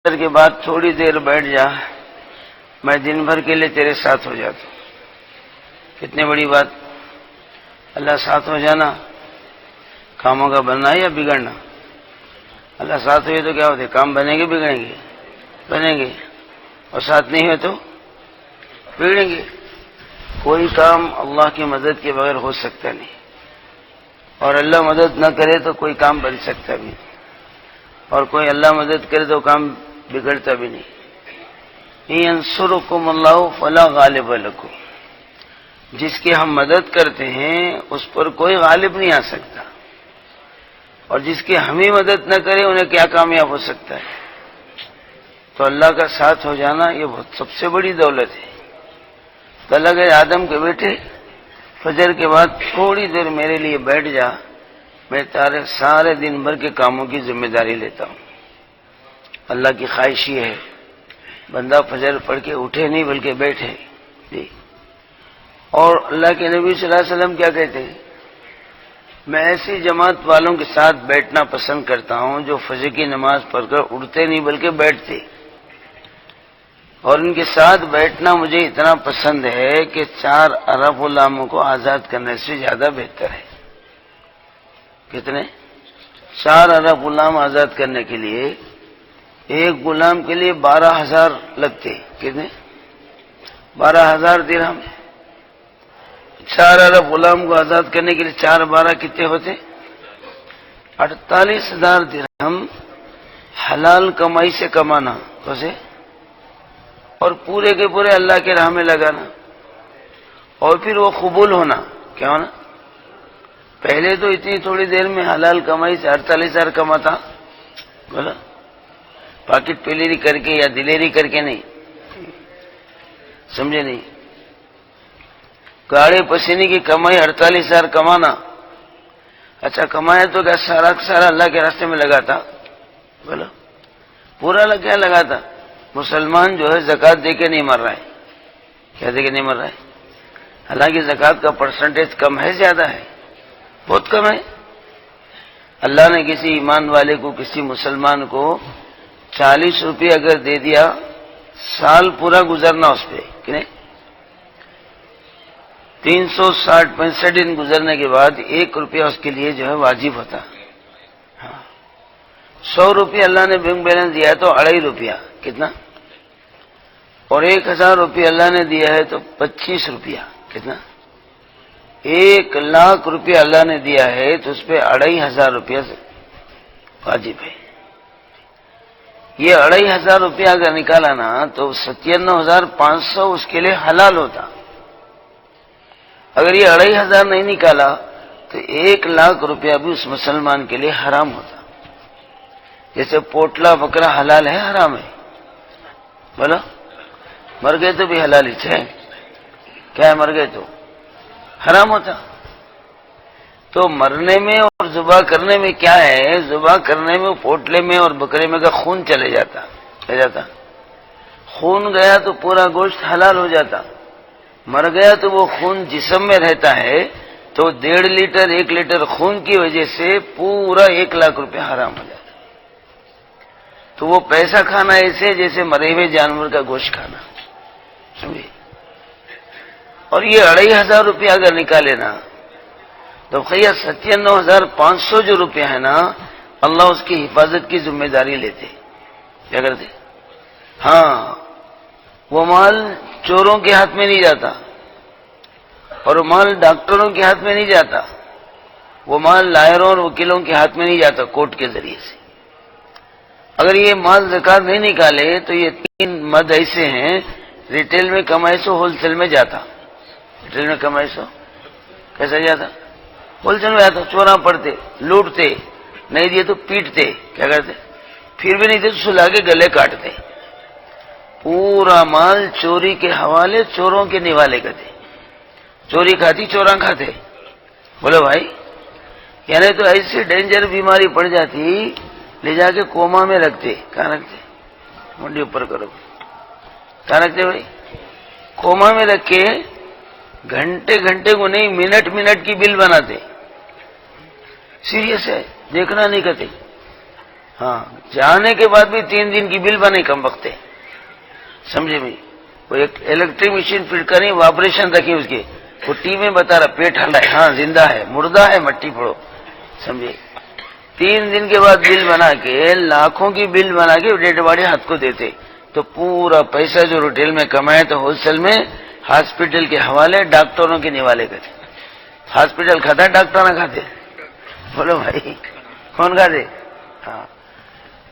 فجر کے بعد تھوڑی دیر بیٹھ جا، میں دن بھر کے لیے تیرے ساتھ ہو جاتا ہوں۔ کتنی بڑی بات، اللہ ساتھ ہو جانا کاموں کا بننا یا بگڑنا؟ اللہ ساتھ ہوئے تو کیا ہوتے، کام بنیں گے بگڑیں گے؟ بنیں گے، اور ساتھ نہیں ہوئے تو بگڑیں گے۔ کوئی کام اللہ کی مدد کے بغیر ہو سکتا نہیں، اور اللہ مدد نہ کرے تو کوئی کام بن سکتا بھی نہیں، اور کوئی اللہ مدد کرے تو کام بگڑتا بھی نہیں۔ ینصرکم اللہ فلا غالب لکم، جس کی ہم مدد کرتے ہیں اس پر کوئی غالب نہیں آ سکتا، اور جس کی ہم ہی مدد نہ کرے انہیں کیا کامیاب ہو سکتا ہے؟ تو اللہ کا ساتھ ہو جانا یہ بہت سب سے بڑی دولت ہے۔ تو اللہ کے آدم کے بیٹے فجر کے بعد تھوڑی دیر میرے لیے بیٹھ جا، میں تارے سارے دن بھر کے کاموں کی ذمہ داری لیتا ہوں۔ اللہ کی خواہش یہ ہے بندہ فجر پڑھ کے اٹھے نہیں بلکہ بیٹھے جی۔ اور اللہ کے نبی صلی اللہ علیہ وسلم کیا کہتے ہیں، میں ایسی جماعت والوں کے ساتھ بیٹھنا پسند کرتا ہوں جو فجر کی نماز پڑھ کر اٹھتے نہیں بلکہ بیٹھتے، اور ان کے ساتھ بیٹھنا مجھے اتنا پسند ہے کہ 4 ارب غلاموں کو آزاد کرنے سے زیادہ بہتر ہے۔ کتنے؟ 4 ارب غلام آزاد کرنے کے لیے ایک غلام کے لیے 12,000 لگتے۔ کتنے؟ 12,000 درہم۔ 4 ارب غلام کو آزاد کرنے کے لیے 4 12 کتنے ہوتے؟ 48,000 درہم حلال کمائی سے کمانا، کیسے؟ اور پورے کے پورے اللہ کے راہ میں لگانا، اور پھر وہ قبول ہونا۔ کیا ہونا؟ پہلے تو اتنی تھوڑی دیر میں حلال کمائی سے 48,000 کماتا، بولا پاکٹ پیلیری کر کے یا دلیری کر کے نہیں، سمجھے نہیں؟ گاڑے پسینے کی کمائی 48,000 کمانا، اچھا کمایا تو کیا سارا سارا اللہ کے راستے میں لگاتا؟ بولا پورا کیا لگاتا؟ مسلمان جو ہے زکوٰۃ دے کے نہیں مر رہا ہے۔ کیا دے کے نہیں مر رہا ہے؟ حالانکہ زکوٰۃ کا پرسنٹیج کم ہے زیادہ ہے؟ بہت کم ہے۔ اللہ نے کسی ایمان والے کو، کسی مسلمان کو 40 روپے اگر دے دیا، سال پورا گزرنا اس پہ، کتنے؟ 365 دن گزرنے کے بعد 1 روپیہ اس کے لیے جو ہے واجب ہوتا۔ 100 روپیہ اللہ نے بینک بیلنس دیا ہے تو 2.5 روپیہ، کتنا؟ اور 1,000 روپیہ اللہ نے دیا ہے تو 25 روپیہ، کتنا؟ 1,00,000 روپیہ اللہ نے دیا ہے تو اس پہ 2,500 روپیہ واجب ہے۔ یہ 2,500 روپیہ اگر نکالا نا تو 57,500 اس کے لیے حلال ہوتا۔ اگر یہ 2,500 نہیں نکالا تو 1,00,000 روپیہ بھی اس مسلمان کے لیے حرام ہوتا۔ جیسے پوٹلا بکرا حلال ہے حرام ہے؟ بولو، مر گئے تو بھی حلال ہی ہے، کیا ہے؟ مر گئے تو حرام ہوتا۔ تو مرنے میں اور ذبح کرنے میں کیا ہے؟ ذبح کرنے میں پوٹلے میں اور بکرے میں کا خون چلے جاتا، چلے جاتا۔ خون گیا تو پورا گوشت حلال ہو جاتا، مر گیا تو وہ خون جسم میں رہتا ہے، تو 1.5 لیٹر 1 لیٹر خون کی وجہ سے پورا 1,00,000 روپے حرام ہو جاتا۔ تو وہ پیسہ کھانا ایسے جیسے مرے ہوئے جانور کا گوشت کھانا، سمجھے؟ اور یہ 2,500 روپیہ اگر نکالے نا تو خیا 57,500 جو روپیہ ہے نا، اللہ اس کی حفاظت کی ذمہ داری لیتے۔ کیا کرتے؟ ہاں، وہ مال چوروں کے ہاتھ میں نہیں جاتا، اور وہ مال ڈاکٹروں کے ہاتھ میں نہیں جاتا، وہ مال لائروں اور وکیلوں کے ہاتھ میں نہیں جاتا کورٹ کے ذریعے سے۔ اگر یہ مال زکوٰۃ نہیں نکالے تو یہ 3 مد ایسے ہیں، ریٹیل میں کمائے سو ہول سیل میں جاتا۔ ریٹیل میں کمائے سو کیسا جاتا؟ ہول سیل میں جاتا۔ چوراں پڑتے، لوٹتے، نہیں دیے تو پیٹتے، کیا کرتے؟ پھر بھی نہیں دیے تو سلا کے گلے کاٹتے۔ پورا مال چوری کے حوالے، چوروں کے نوالے کرتے۔ چوری کھاتی چوراں کھاتے، بولو بھائی، یعنی تو ایسی ڈینجر بیماری پڑ جاتی، لے جا کے کوما میں رکھتے۔ کہاں رکھتے؟ منڈی اوپر کرو، کہاں رکھتے بھائی؟ کوما میں رکھ کے گھنٹے گھنٹے کو نہیں، منٹ منٹ کی بل بناتے۔ سیریس ہے، دیکھنا نہیں کہتے۔ ہاں جانے کے بعد بھی 3 دن کی بل بنے کم وقت ہے، سمجھے بھائی؟ وہ ایک الیکٹرک مشین فٹ کریں، وائبریشن رکھی اس کے، وہ ٹی میں بتا رہا پیٹ ہل رہا ہے، ہاں زندہ ہے، مردہ ہے مٹی پھوڑو، سمجھے؟ 3 دن کے بعد بل بنا کے، لاکھوں کی بل بنا کے ڈیڈ باڈی ہاتھ کو دیتے، تو پورا پیسہ جو ریٹیل میں کمائے تو ہول سیل میں ہاسپٹل کے حوالے، ڈاکٹروں کے نوالے کرتے۔ ہاسپٹل کھاتا ہے، ڈاکٹر نہ کھاتے؟ بولو بھائی کون کھاتے؟ ہاں،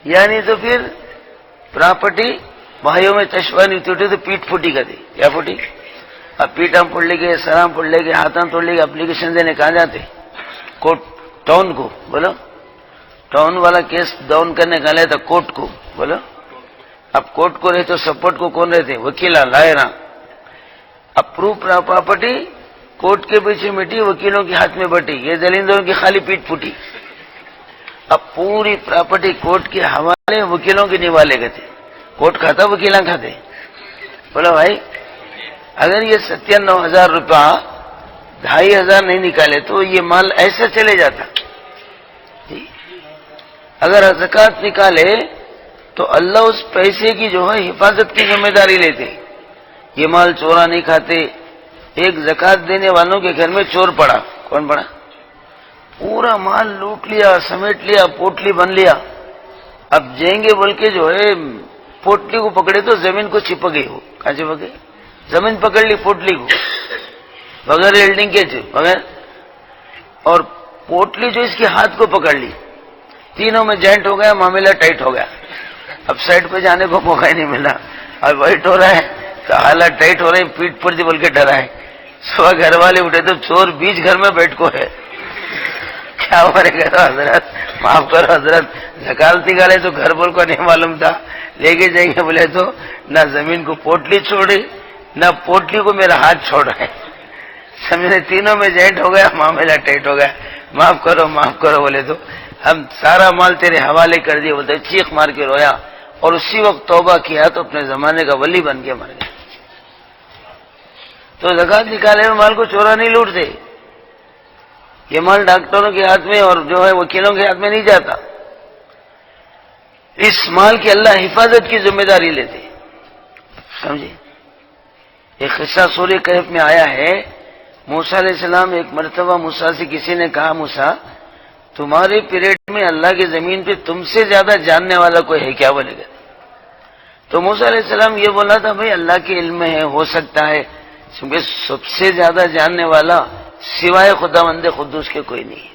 یعنی تو پھر پراپرٹی بھائیوں میں تشوار نہیں ٹوٹے تو پیٹ پھوٹی کرتی، کیا پھوٹی؟ اب پیٹاں پھوڑ لے کے، سرام پھوڑ لے کے، ہاتھاں توڑ لے کے اپلیکیشن دینے کہاں جاتے؟ کوٹ ٹاؤن کو، بولو ٹاؤن والا کیس ڈاؤن کرنے کا لے تھا کورٹ کو، بولو اب کورٹ کو رہے تو سپورٹ کو کون رہتے؟ وکیلا لائرہ۔ اب پروف پراپرٹی کورٹ کے پیچھے مٹی، وکیلوں کے ہاتھ میں بٹی، یہ دلیندروں کی خالی پیٹ پھوٹی۔ اب پوری پراپرٹی کورٹ کے حوالے، وکیلوں کے نوالے گئے تھے۔ کورٹ کھاتا، وکیلاں کھاتے؟ بولو بھائی، اگر یہ 97,000 روپیہ 2,500 نہیں نکالے تو یہ مال ایسا چلے جاتا۔ اگر زکوٰۃ نکالے تو اللہ اس پیسے کی جو ہے حفاظت کی ذمہ داری لیتے، یہ مال چورا نہیں کھاتے۔ ایک زکوٰۃ دینے والوں کے گھر میں چور پڑا، کون پڑا؟ پورا مال لوٹ لیا، سمیٹ لیا، پوٹلی بن لیا۔ اب جائیں گے بول کے جو ہے پوٹلی کو پکڑے تو زمین کو چپک گئی، ہو کہاں چپک گئی؟ زمین پکڑ لی پوٹلی کو، بغیر ایلڈنگ کے بغیر، اور پوٹلی جو اس کے ہاتھ کو پکڑ لی، تینوں میں جوائنٹ ہو گیا، معاملہ ٹائٹ ہو گیا۔ اب سائڈ پہ جانے کو موقع ہی نہیں ملا، اب وائٹ ہو رہا ہے تو حالات ٹائٹ ہو رہے ہیں، پیٹ پر بول کے ڈرا ہے۔ صبح گھر والے اٹھے تو چور بیچ گھر میں بیٹھ کو ہے، کیا ہمارے گھر حضرت معاف کرو حضرت، زکوٰۃ نکالے تو گھر بول کو نہیں معلوم تھا، لے کے جائیں گے بولے تو نہ زمین کو پوٹلی چھوڑی، نہ پوٹلی کو میرا ہاتھ چھوڑ رہا ہے، سمجھے؟ تینوں میں جوائنٹ ہو گیا، معاملہ ٹائٹ ہو گیا، معاف کرو بولے تو ہم سارا مال تیرے حوالے کر دیے، بولتے چیخ مار کے رویا، اور اسی وقت توبہ کیا تو اپنے زمانے کا ولی بن کے مر گیا۔ تو زکوٰۃ نکالے ہوئے مال کو چورا نہیں لوٹتے، یہ مال ڈاکٹروں کے ہاتھ میں اور جو ہے وکیلوں کے ہاتھ میں نہیں جاتا، اس مال کی اللہ حفاظت کی ذمہ داری لیتے، سمجھے؟ ایک قصہ سورہ کہف میں آیا ہے، موسیٰ علیہ السلام ایک مرتبہ موسیٰ سے کسی نے کہا، موسیٰ تمہارے پیریڈ میں اللہ کی زمین پہ تم سے زیادہ جاننے والا کوئی ہے کیا؟ بولے گا تو موسیٰ علیہ السلام یہ بولا تھا، بھئی اللہ کے علم میں ہے، ہو سکتا ہے، کیونکہ سب سے زیادہ جاننے والا سوائے خداوند قدوس کے کوئی نہیں ہے،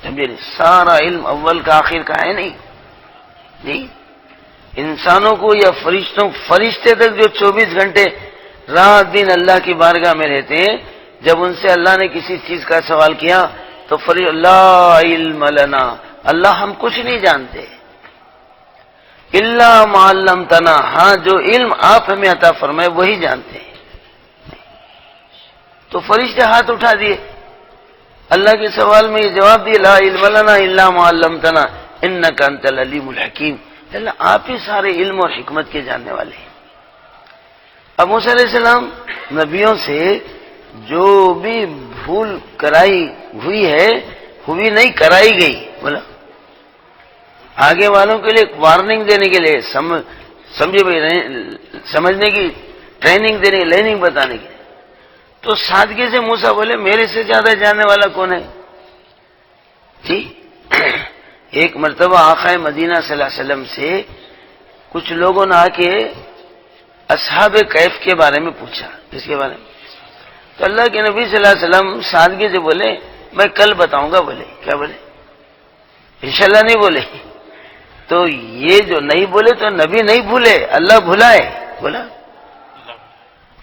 سمجھے؟ سارا علم اول کا آخر کا ہے نہیں، انسانوں کو یا فرشتے تک جو 24 گھنٹے رات دن اللہ کی بارگاہ میں رہتے ہیں، جب ان سے اللہ نے کسی چیز کا سوال کیا تو لا علم لنا، اللہ ہم کچھ نہیں جانتے، الا ما علمتنا، ہاں جو علم آپ ہمیں عطا فرمائے وہی جانتے ہیں۔ تو فرشتے ہاتھ اٹھا دیے، اللہ کے سوال میں یہ جواب دیے، لا علم لنا الا ما علمتنا انک انت العلیم الحکیم، اللہ آپ ہی سارے علم اور حکمت کے جاننے والے ہیں۔ اب موسیٰ علیہ السلام نبیوں سے جو بھی بھول کرائی ہوئی ہے، ہوئی نہیں کرائی گئی، بولا آگے والوں کے لیے وارننگ دینے کے لیے، سمجھے بھائی، سمجھنے کی ٹریننگ دینے کی، لرننگ بتانے کی، تو سادگی سے موسیٰ بولے میرے سے زیادہ جاننے والا کون ہے؟ جی ایک مرتبہ آقا مدینہ صلی اللہ علیہ وسلم سے کچھ لوگوں نے آ کے اصحاب کہف کے بارے میں پوچھا، اس کے بارے میں، تو اللہ کے نبی صلی اللہ علیہ وسلم سادگی سے بولے میں کل بتاؤں گا، بولے کیا؟ بولے انشاءاللہ نہیں بولے، تو یہ جو نہیں بولے تو نبی نہیں بھولے، اللہ بھلائے، بولا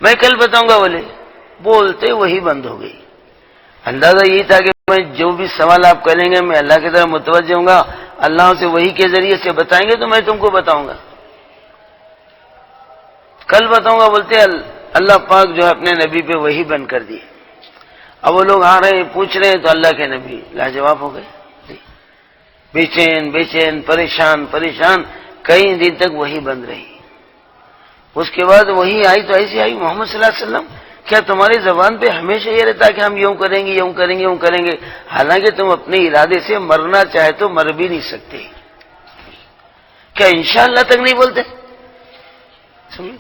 میں کل بتاؤں گا، بولتے وہی بند ہو گئی۔ اندازہ یہی تھا کہ میں جو بھی سوال آپ کریں گے میں اللہ کی طرف متوجہ ہوں گا، اللہ سے وہی کے ذریعے سے بتائیں گے تو میں تم کو بتاؤں گا، کل بتاؤں گا، بولتے اللہ پاک جو ہے اپنے نبی پہ وہی بند کر دیے۔ اب وہ لوگ آ رہے ہیں پوچھ رہے ہیں تو اللہ کے نبی لاجواب ہو گئے، بے چین پریشان کئی دن تک وہی بند رہی۔ اس کے بعد وہی آئی تو ایسی آئی، محمد صلی اللہ علیہ وسلم کیا تمہاری زبان پہ ہمیشہ یہ رہتا کہ ہم یوں کریں گے، حالانکہ تم اپنے ارادے سے مرنا چاہے تو مر بھی نہیں سکتے، کیا انشاءاللہ تک نہیں بولتے؟ سمجھے؟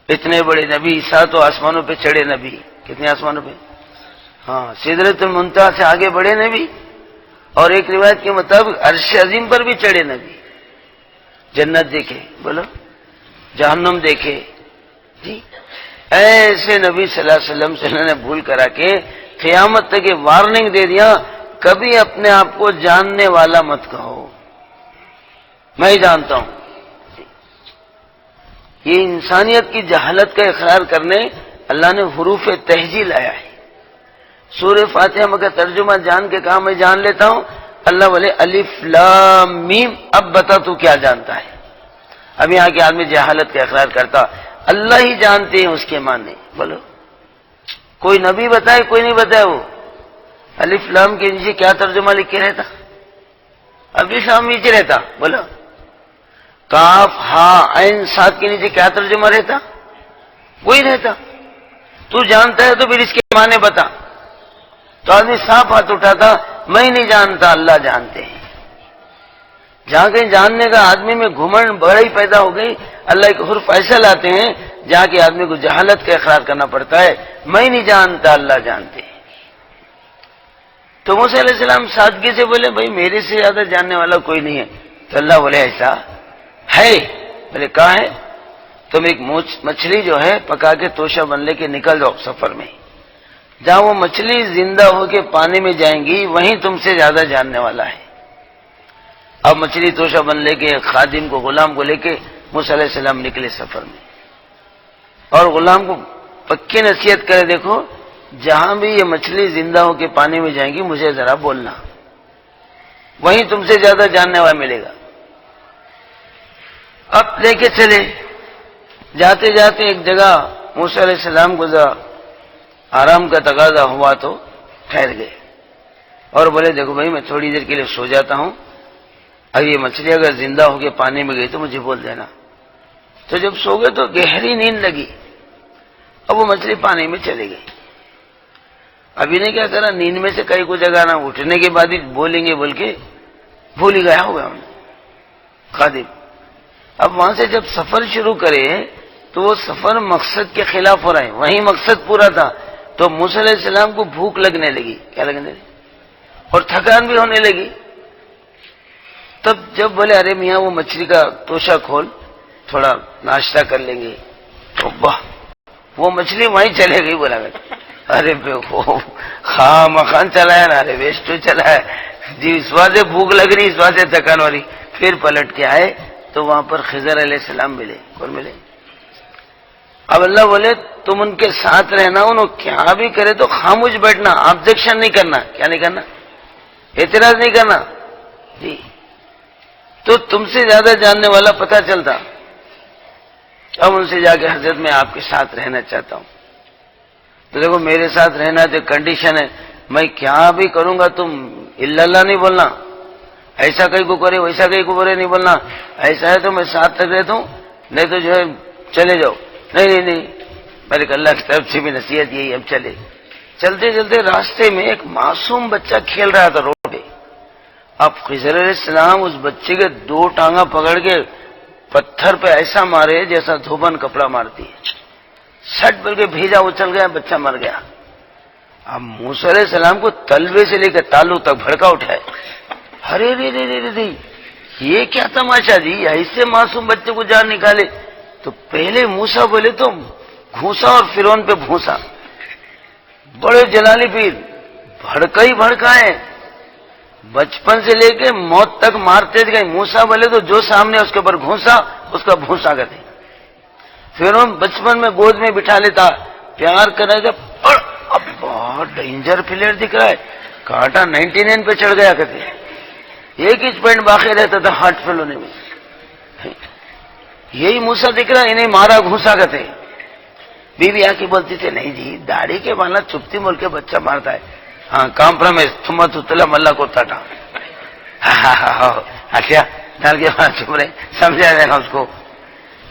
اتنے بڑے نبی، 7 آسمانوں پہ چڑھے نبی. کتنے آسمانوں پہ؟ ہاں، سدرۃ المنتہا سے آگے بڑھے نبی، اور ایک روایت کے مطابق عرش عظیم پر بھی چڑھے نبی. جنت دیکھے، بولو، جہنم دیکھے. جی ایسے نبی صلی اللہ علیہ وسلم سے انہوں نے بھول کرا کے قیامت تک یہ وارننگ دے دیا، کبھی اپنے آپ کو جاننے والا مت کہو، میں ہی جانتا ہوں. یہ انسانیت کی جہالت کا اقرار کرنے اللہ نے حروف تہجی لایا ہے. سورہ فاتحہ میں کا ترجمہ جان کے کہا میں جان لیتا ہوں. اللہ بولے الف لام میم، اب بتا تو کیا جانتا ہے. اب یہاں کے آدمی جہالت کا اقرار کرتا، اللہ ہی جانتے ہیں اس کے معنی. بولو، کوئی نبی بتائے، کوئی نہیں بتائے. وہ الف لام کے نیچے کیا ترجمہ لکھ کے رہتا؟ الف لام نیچے رہتا. بولو، کاف ہا عین صاد کے نیچے کیا ترجمہ رہتا؟ وہی رہتا. تو جانتا ہے تو پھر اس کے معنی بتا. تو آدمی صاف ہاتھ اٹھاتا، میں نہیں جانتا، اللہ جانتے ہیں. جہاں کہیں جاننے کا آدمی میں گھمنڈ بڑا ہی پیدا ہو گئی، اللہ ایک حرف ایسا لاتے ہیں جہاں کے آدمی کو جہالت کا اقرار کرنا پڑتا ہے، میں نہیں جانتا، اللہ جانتے ہیں. تو موسیٰ علیہ السلام سادگی سے بولے، بھائی میرے سے زیادہ جاننے والا کوئی نہیں ہے. تو اللہ بولے ایسا ہے؟ بولے کہاں ہے؟ تم ایک مچھلی جو ہے پکا کے توشہ بن لے کے نکل جاؤ سفر میں. جہاں وہ مچھلی زندہ ہو کے پانی میں جائیں گی وہیں تم سے زیادہ جاننے والا ہے. اب مچھلی توشہ بن لے کے خادم کو، غلام کو لے کے موسیٰ علیہ السلام نکلے سفر میں، اور غلام کو پکی نصیحت کرے، دیکھو جہاں بھی یہ مچھلی زندہ ہو کے پانی میں جائیں گی مجھے ذرا بولنا، وہیں تم سے زیادہ جاننے والا ملے گا. اب لے کے چلے، جاتے جاتے ایک جگہ موسیٰ علیہ السلام کو ذرا آرام کا تقاضا ہوا تو ٹھہر گئے اور بولے دیکھو بھائی میں تھوڑی دیر کے لیے سو جاتا ہوں، اب یہ مچھلی اگر زندہ ہو کے پانی میں گئی تو مجھے بول دینا. تو جب سو گئے تو گہری نیند لگی، اب وہ مچھلی پانی میں چلی گئی. ابھی نے کیا کرا، نیند میں سے کہیں کو جگانا، اٹھنے کے بعد ہی بولیں گے بول کے بھول ہی گیا ہوگا ہم خادم. اب وہاں سے جب سفر شروع کرے تو وہ سفر مقصد کے خلاف ہو رہا ہے، وہیں مقصد پورا تھا. تو موسیٰ علیہ السلام کو بھوک لگنے لگی، کیا لگنے لگی، اور تھکان بھی ہونے لگی. تب جب بولے ارے میاں وہ مچھلی کا توشہ کھول، تھوڑا ناشتہ کر لیں گے، تو وہ مچھلی وہیں چلے گئی. بولا ارے خواہ مخان چلایا نا، ارے ویسٹ چلا ہے جی، اس بات سے بھوک لگ رہی، اس بات سے تھکان ہو رہی. پھر پلٹ کے آئے تو وہاں پر خضر علیہ السلام ملے. کون ملے؟ اب اللہ بولے تم ان کے ساتھ رہنا، انہوں کیا بھی کرے تو خاموش بیٹھنا، آبجیکشن نہیں کرنا. کیا نہیں کرنا؟ اعتراض نہیں کرنا جی. تو تم سے زیادہ جاننے والا پتہ چلتا. اب ان سے جا کے حضرت میں آپ کے ساتھ رہنا چاہتا ہوں. تو دیکھو میرے ساتھ رہنا تو کنڈیشن ہے، میں کیا بھی کروں گا تم الا اللہ نہیں بولنا، ایسا کہیں کو کرے ویسا کہیں کو کرے نہیں بولنا. ایسا ہے تو میں ساتھ تک رہتا ہوں، نہیں تو جو ہے چلے جاؤ. نہیں نہیں نہیں، میرے اللہ کی طرف سے بھی نصیحت یہی. اب چلے، چلتے چلتے راستے میں ایک معصوم بچہ کھیل رہا تھا روڈ پہ. اب خضر علیہ السلام اس بچے کے 2 ٹانگا پکڑ کے پتھر پہ ایسا مارے جیسا دھوبن کپڑا مارتی ہے، سٹ بل کے بھیجا، اچھل گیا، بچہ مر گیا. اب موسیٰ علیہ السلام کو تلوے سے لے کر تالو تک بھڑکا اٹھائے. ارے رے رے رے رے، یہ کیا تماشا جی، ایسے معصوم بچے کو جان نکالے. تو پہلے موسیٰ بولے تو گھوسا اور فرعون پہ بھوسا، بڑے جلالی پیر، بھڑکا ہی بھڑکا ہے، بچپن سے لے کے موت تک مارتے گئے. موسیٰ بولے تو جو سامنے اس کے اوپر گھوسا اس کا بھوسا کرتے. فرعون بچپن میں گود میں بٹھا لیتا، پیار کرنے کا، اب بہت ڈینجر پلیئر دکھ رہا ہے، کانٹا 99 پہ چڑھ گیا کہتے، 1 انچ پوائنٹ باقی رہتا تھا ہارٹ فیل ہونے میں. یہی موسیٰ دکھ رہا، انہیں مارا گھوسا کرتے. بیوی آ کے بولتی تھی نہیں جی داڑھی کے بالا چپتی مول کے بچہ مارتا ہے. ہاں کمپرومائز تمت تلا ملا کو تھا. اچھا ڈال کے بعد چپ رہے، سمجھا جائے گا اس کو.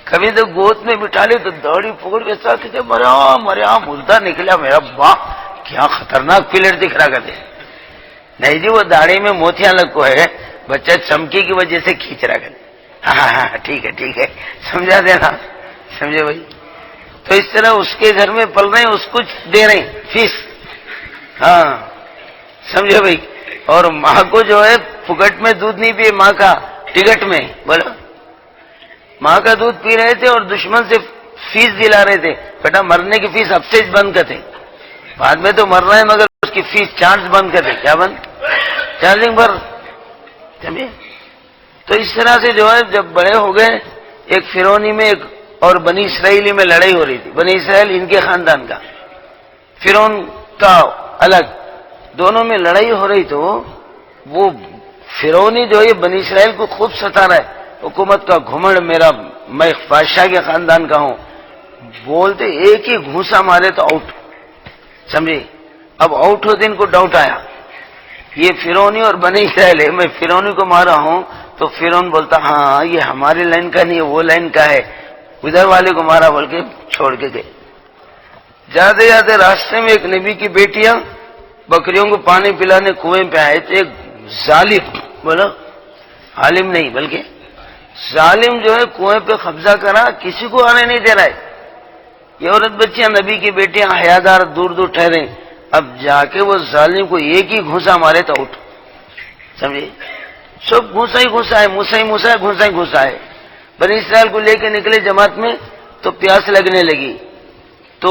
کبھی تو گود میں بٹھا لے تو داڑھی پکڑ کے ساتھ تھے، مرا مرا مردہ نکلا میرا باپ، کیا خطرناک پلیٹ دکھ رہا کرتے. نہیں جی وہ داڑھی میں موتیاں لگ کو ہے، بچہ چمکی کی وجہ سے کھینچ رہا کرتے. ہاں ہاں ٹھیک ہے سمجھا دینا، سمجھے بھائی؟ تو اس طرح اس کے گھر میں پل رہے ہیں، اس کو دے رہے ہیں فیس، ہاں سمجھے بھائی؟ اور ماں کو جو ہے پھکٹ میں دودھ نہیں پیے، ماں کا ٹکٹ میں، بولو ماں کا دودھ پی رہے تھے اور دشمن سے فیس دلا رہے تھے، بیٹا مرنے کی فیس اب سے بند کر دے، بعد میں تو مر رہا ہے مگر اس کی فیس چارج بند کر دے، کیا بند؟ چارجنگ پر، سمجھے؟ تو اس طرح سے جو ہے جب بڑے ہو گئے، ایک فرعونی میں ایک اور بنی اسرائیلی میں لڑائی ہو رہی تھی، بنی اسرائیل ان کے خاندان کا، فرعون کا الگ، دونوں میں لڑائی ہو رہی، تو وہ فرعونی جو ہے بنی اسرائیل کو خوب ستا رہا ہے، حکومت کا گھمنڈ میرا، میں بادشاہ کے خاندان کا ہوں، بولتے ایک ہی گھوسا مارے تو آؤٹ، سمجھے؟ اب آؤٹ ہوتے ان کو ڈاؤٹ آیا، یہ فرعونی اور بنی اسرائیل ہے، میں فرعونی کو مارا ہوں، تو فرعون بولتا ہاں یہ ہماری لائن کا نہیں ہے، وہ لائن کا ہے، ادھر والے کو مارا بول کے چھوڑ کے گئے۔ جاتے جاتے راستے میں ایک نبی کی بیٹیاں بکریوں کو پانی پلانے کنویں پہ آئے، تو ایک ظالم، بولو عالم نہیں بلکہ ظالم جو ہے کنویں پہ قبضہ کرا، کسی کو آنے نہیں دے رہا ہے، یہ عورت بچیاں نبی کی بیٹیاں حیادار دور دور ٹھہرے، اب جا کے وہ ظالم کو ایک ہی گھوسا مارے تو اٹھ، سمجھے؟ سب گھوسا ہی گھوسا ہے، موسا ہی موسا ہے، گھوسا ہی گھوسا ہے۔ بنی اسرائیل کو لے کے نکلے جماعت میں، تو پیاس لگنے لگی، تو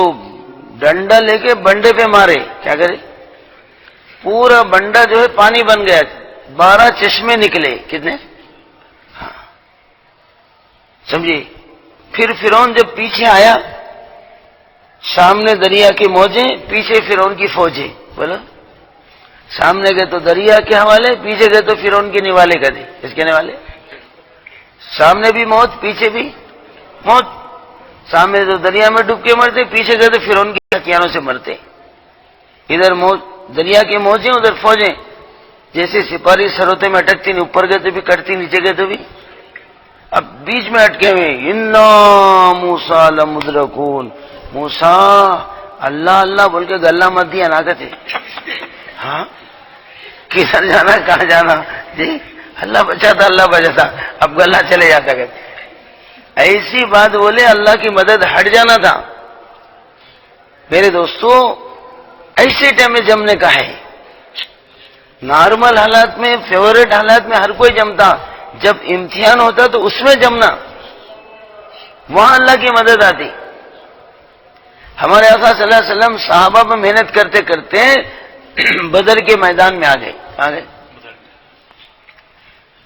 ڈنڈا لے کے بنڈے پہ مارے، کیا کرے؟ پورا بنڈا جو ہے پانی بن گیا، 12 چشمے نکلے، کتنے؟ ہاں سمجھے؟ پھر فرعون جب پیچھے آیا، سامنے دریا کی موجیں، پیچھے فرعون کی فوجیں، بولو سامنے گئے تو دریا کے حوالے، پیچھے گئے تو فرعون کے نوالے کر دی، اس کے نوالے، سامنے بھی موت پیچھے بھی موت، سامنے تو دریا میں ڈوب کے مرتے، پیچھے گئے تو فرعون کی ہتھیاروں سے مرتے، ادھر موت دریا کی موجیں، ادھر فوجیں، جیسے سپاری سروتے میں اٹکتی نہیں، اوپر گئے تو بھی کٹتی، نیچے گئے تو بھی، اب بیچ میں اٹکے ہوئے، انا موسیٰ لمدرکون، موسیٰ اللہ اللہ بول کے گلہ مت دیا نہ کہتے، ہاں کدھر جانا کہاں جانا جی، اللہ بچاتا اللہ بچاتا، اب گلہ چلے جاتا کہتے، ایسی بات بولے اللہ کی مدد ہٹ جانا تھا۔ میرے دوستو ایسے ٹائم میں جمنے کا ہے، نارمل حالات میں فیوریٹ حالات میں ہر کوئی جمتا، جب امتحان ہوتا تو اس میں جمنا، وہاں اللہ کی مدد آتی۔ ہمارے آقا صلی اللہ علیہ وسلم صحابہ میں محنت کرتے کرتے بدر کے میدان میں آ گئے،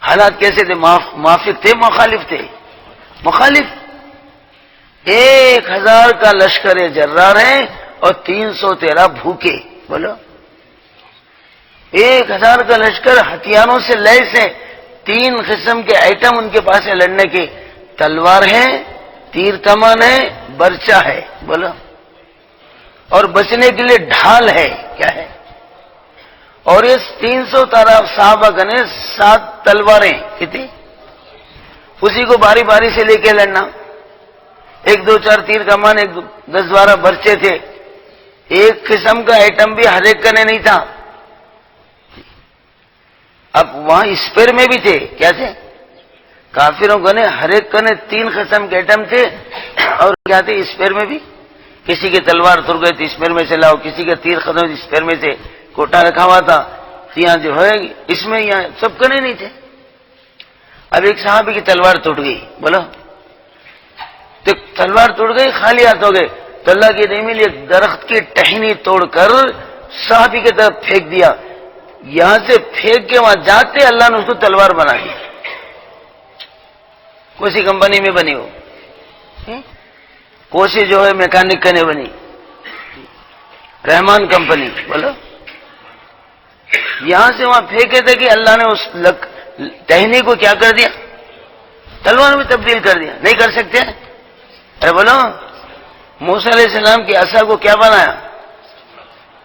حالات کیسے تھے؟ موافق تھے مخالف تھے؟ مخالف، 1000 کا لشکر جرار ہے اور 313 بھوکے، بولو 1000 کا لشکر ہتھیاروں سے لیس ہے، 3 قسم کے آئٹم ان کے پاس ہے لڑنے کے، تلوار ہے، تیر کمان ہے، برچہ ہے، بولو، اور بچنے کے لیے ڈھال ہے، کیا ہے؟ اور اس 313 صحابہ گنے 7 تلواریں، کتنی؟ اسی کو باری باری سے لے کے لڑنا، 1 2 4 تیر کمان، 10 12 برچے تھے، ایک قسم کا آئٹم بھی ہر ایک کنے نہیں تھا۔ اب وہاں اسپیر میں بھی تھے، کیا تھے؟ کافروں کنے ہر ایک کنے 3 قسم کے آئٹم تھے، اور کیا تھے اسپیر میں بھی؟ کسی کے تلوار تر گئے تو اسپیر میں سے لاؤ، کسی کا تیر ختم اسپیر میں سے کوٹا رکھا ہوا تھا، یہاں جو ہے اس میں، یہاں سب کنے نہیں تھے۔ اب ایک صحابی کی تلوار ٹوٹ گئی، بولو، تو تلوار ٹوٹ گئی، خالی ہاتھ ہو گئے، تو اللہ کی نہیں ملی، ایک درخت کی ٹہنی توڑ کر صحابی کی طرف پھینک دیا، یہاں سے پھینک کے وہاں جاتے اللہ نے اس کو تلوار بنا دی، کوئی کمپنی میں بنی ہو، کوشش جو ہے میکینک کرنے بنی، رحمان کمپنی، بولو، یہاں سے وہاں پھینکے تھے کہ اللہ نے اس ٹہنی کو کیا کر دیا؟ تلوار میں تبدیل کر دیا، نہیں کر سکتے؟ ارے بولو، موسیٰ علیہ السلام کی عصا کو کیا بنایا؟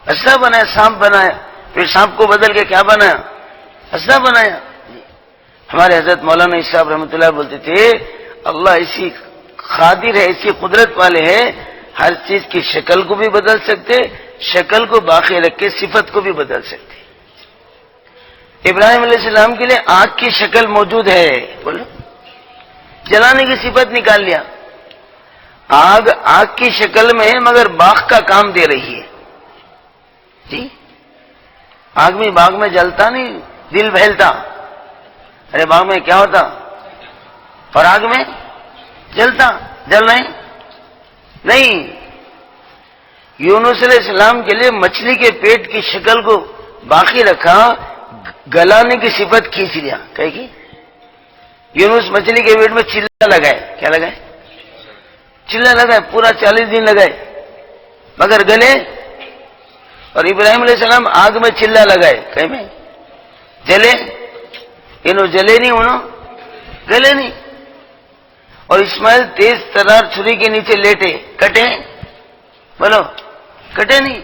عصا بنایا، سانپ بنایا، پھر سانپ کو بدل کے کیا بنایا؟ عصا بنایا۔ ہمارے حضرت مولانا صاحب رحمۃ اللہ بولتے تھے اللہ اسی قادر ہے، اسی قدرت والے ہیں، ہر چیز کی شکل کو بھی بدل سکتے، شکل کو باقی رکھ کے صفت کو بھی بدل سکتے۔ ابراہیم علیہ السلام کے لیے آنکھ کی شکل موجود ہے، بولو جلانے کی صفت نکال لیا. آگ آگ کی شکل میں ہے مگر باغ کا کام دے رہی ہے. جی آگ باغ میں جلتا نہیں، دل بہلتا. ارے باغ میں کیا ہوتا اور آگ میں جلتا، جل رہے نہیں. یونس علیہ السلام کے لیے مچھلی کے پیٹ کی شکل کو باقی رکھا، گلانے کی صفت کھینچ لیا. کہے گی یونس مچھلی کے پیٹ میں چلا لگائے. کیا لگائے؟ چلا لگائے. پورا 40 دن لگائے مگر گلے. اور ابراہیم علیہ السلام آگ میں چلا لگائے، کہیں میں جلے. انہوں جلے نہیں، انہوں گلے نہیں. اور اسماعیل تیز ترار چھری کے نیچے لیٹے، کٹے؟ بولو کٹے نہیں.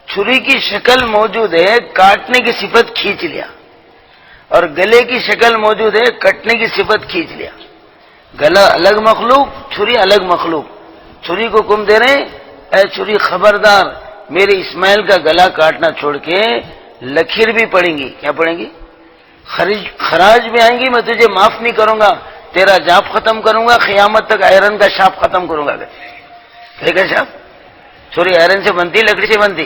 چھری کی شکل موجود ہے، کاٹنے کی صفت کھینچ لیا. اور گلے کی شکل موجود ہے، کٹنے کی صفت کھینچ لیا. گلا الگ مخلوق، چھری الگ مخلوق. چھری کو کم دے رہے، اے چھری خبردار، میرے اسماعیل کا گلا کاٹنا چھوڑ کے لکیر بھی پڑیں گی. کیا پڑیں گی؟ خراج بھی آئیں گی. میں تجھے معاف نہیں کروں گا، تیرا جاپ ختم کروں گا، قیامت تک آئرن کا شاپ ختم کروں گا. ٹھیک ہے صاحب، چھری آئرن سے بنتی، لکڑی سے بنتی.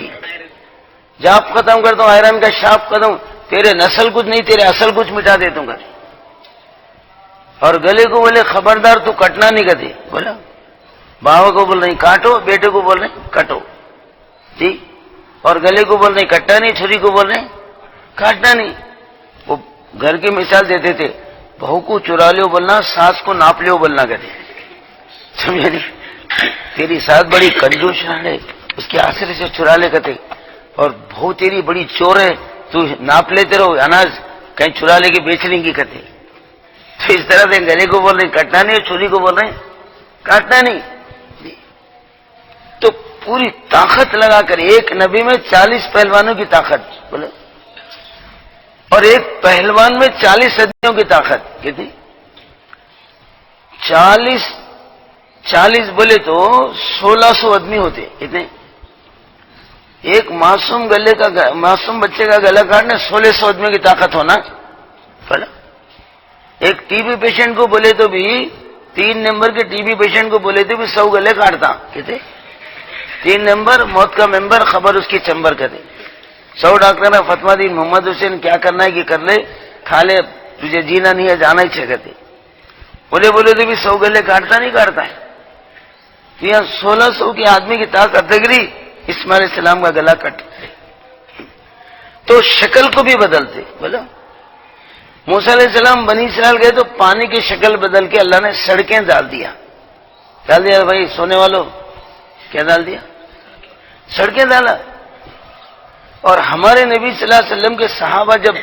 جاپ ختم کرتا ہوں، آئرن کا شاپ ختم، تیرے نسل کچھ نہیں، تیرے اصل کچھ مٹا دیتا ہوں. اور گلے کو بولے خبردار تو کٹنا نہیں. کہتے بولا باوا کو بول رہے کاٹو، بیٹے کو بول رہے کٹو. جی اور گلے کو بول رہے کٹنا نہیں، چھری کو بول رہے کاٹنا نہیں. وہ گھر کی مثال دیتے تھے، بہو کو چرا لو بولنا، ساس کو ناپ لو بولنا. کہتے سمجھے نہیں؟ تیری ساس بڑی کنجوس ہے، اس کے آسرے سے چرا لے. کہتے اور بہو تیری بڑی چور ہے، تو ناپ لیتے رہو اناج، کہیں چرا لے کے بیچ لیں گی. کہتے تو اس طرح سے گلے کو بول رہے کٹنا نہیں، اور چھری کو بول رہے کاٹنا نہیں. تو پوری طاقت لگا کر ایک نبی میں 40 پہلوانوں کی طاقت بولو، اور ایک پہلوان میں 40 صدیوں کی طاقت. کتنی؟ 40 بولے تو 1600 آدمی ہوتے. کتنے؟ ایک معصوم بچے کا گلا کاٹنے 1600 آدمیوں کی طاقت ہونا. بولا ایک ٹی بی پیشنٹ کو بولے تو بھی، 3 نمبر کے ٹی بی پیشنٹ کو بولے تو بھی 100 گلے کاٹتا. کتنے؟ 3 نمبر، موت کا ممبر، خبر اس کی چمبر. کہتے 100 ڈاکٹر نے فتوا دی، محمد حسین کیا کرنا ہے کہ کر لے، کھا لے، تجھے جینا نہیں ہے، جانا ہی چاہیے. کہتے بولے تو بھی 100 گلے کاٹتا نہیں کاٹتا ہے. یہاں 1600 کی آدمی کی طاقت دگری، اسماعیل علیہ السلام کا گلا کٹ. تو شکل کو بھی بدلتے. بولو موسیٰ علیہ السلام بنی اسرائیل گئے تو پانی کی شکل بدل کے اللہ نے سڑکیں ڈال دیا. بھائی سونے والوں، کیا ڈال دیا؟ سڑکیں ڈالا. اور ہمارے نبی صلی اللہ علیہ وسلم کے صحابہ جب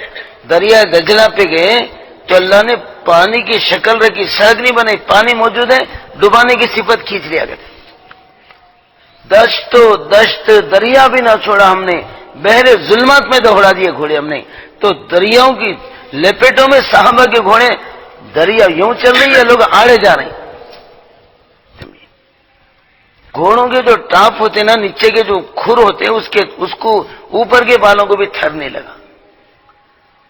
دریا دجلہ پہ گئے تو اللہ نے پانی کی شکل رکھی، سڑک نہیں بنائی، پانی موجود ہے، ڈبانے کی صفت کھینچ لیا. کرتے دشت دریا بھی نہ چھوڑا ہم نے، بحر ظلمات میں دوڑا دیے گھوڑے ہم نے. تو دریاؤں کی لپیٹوں میں صحابہ کے گھوڑے، دریا یوں چل رہی ہے، لوگ آڑے جا رہے ہیں. گھوڑوں کے جو ٹاپ ہوتے نا، نیچے کے جو کھر ہوتے ہیں، اس کو اوپر کے بالوں کو بھی تھرنے لگا.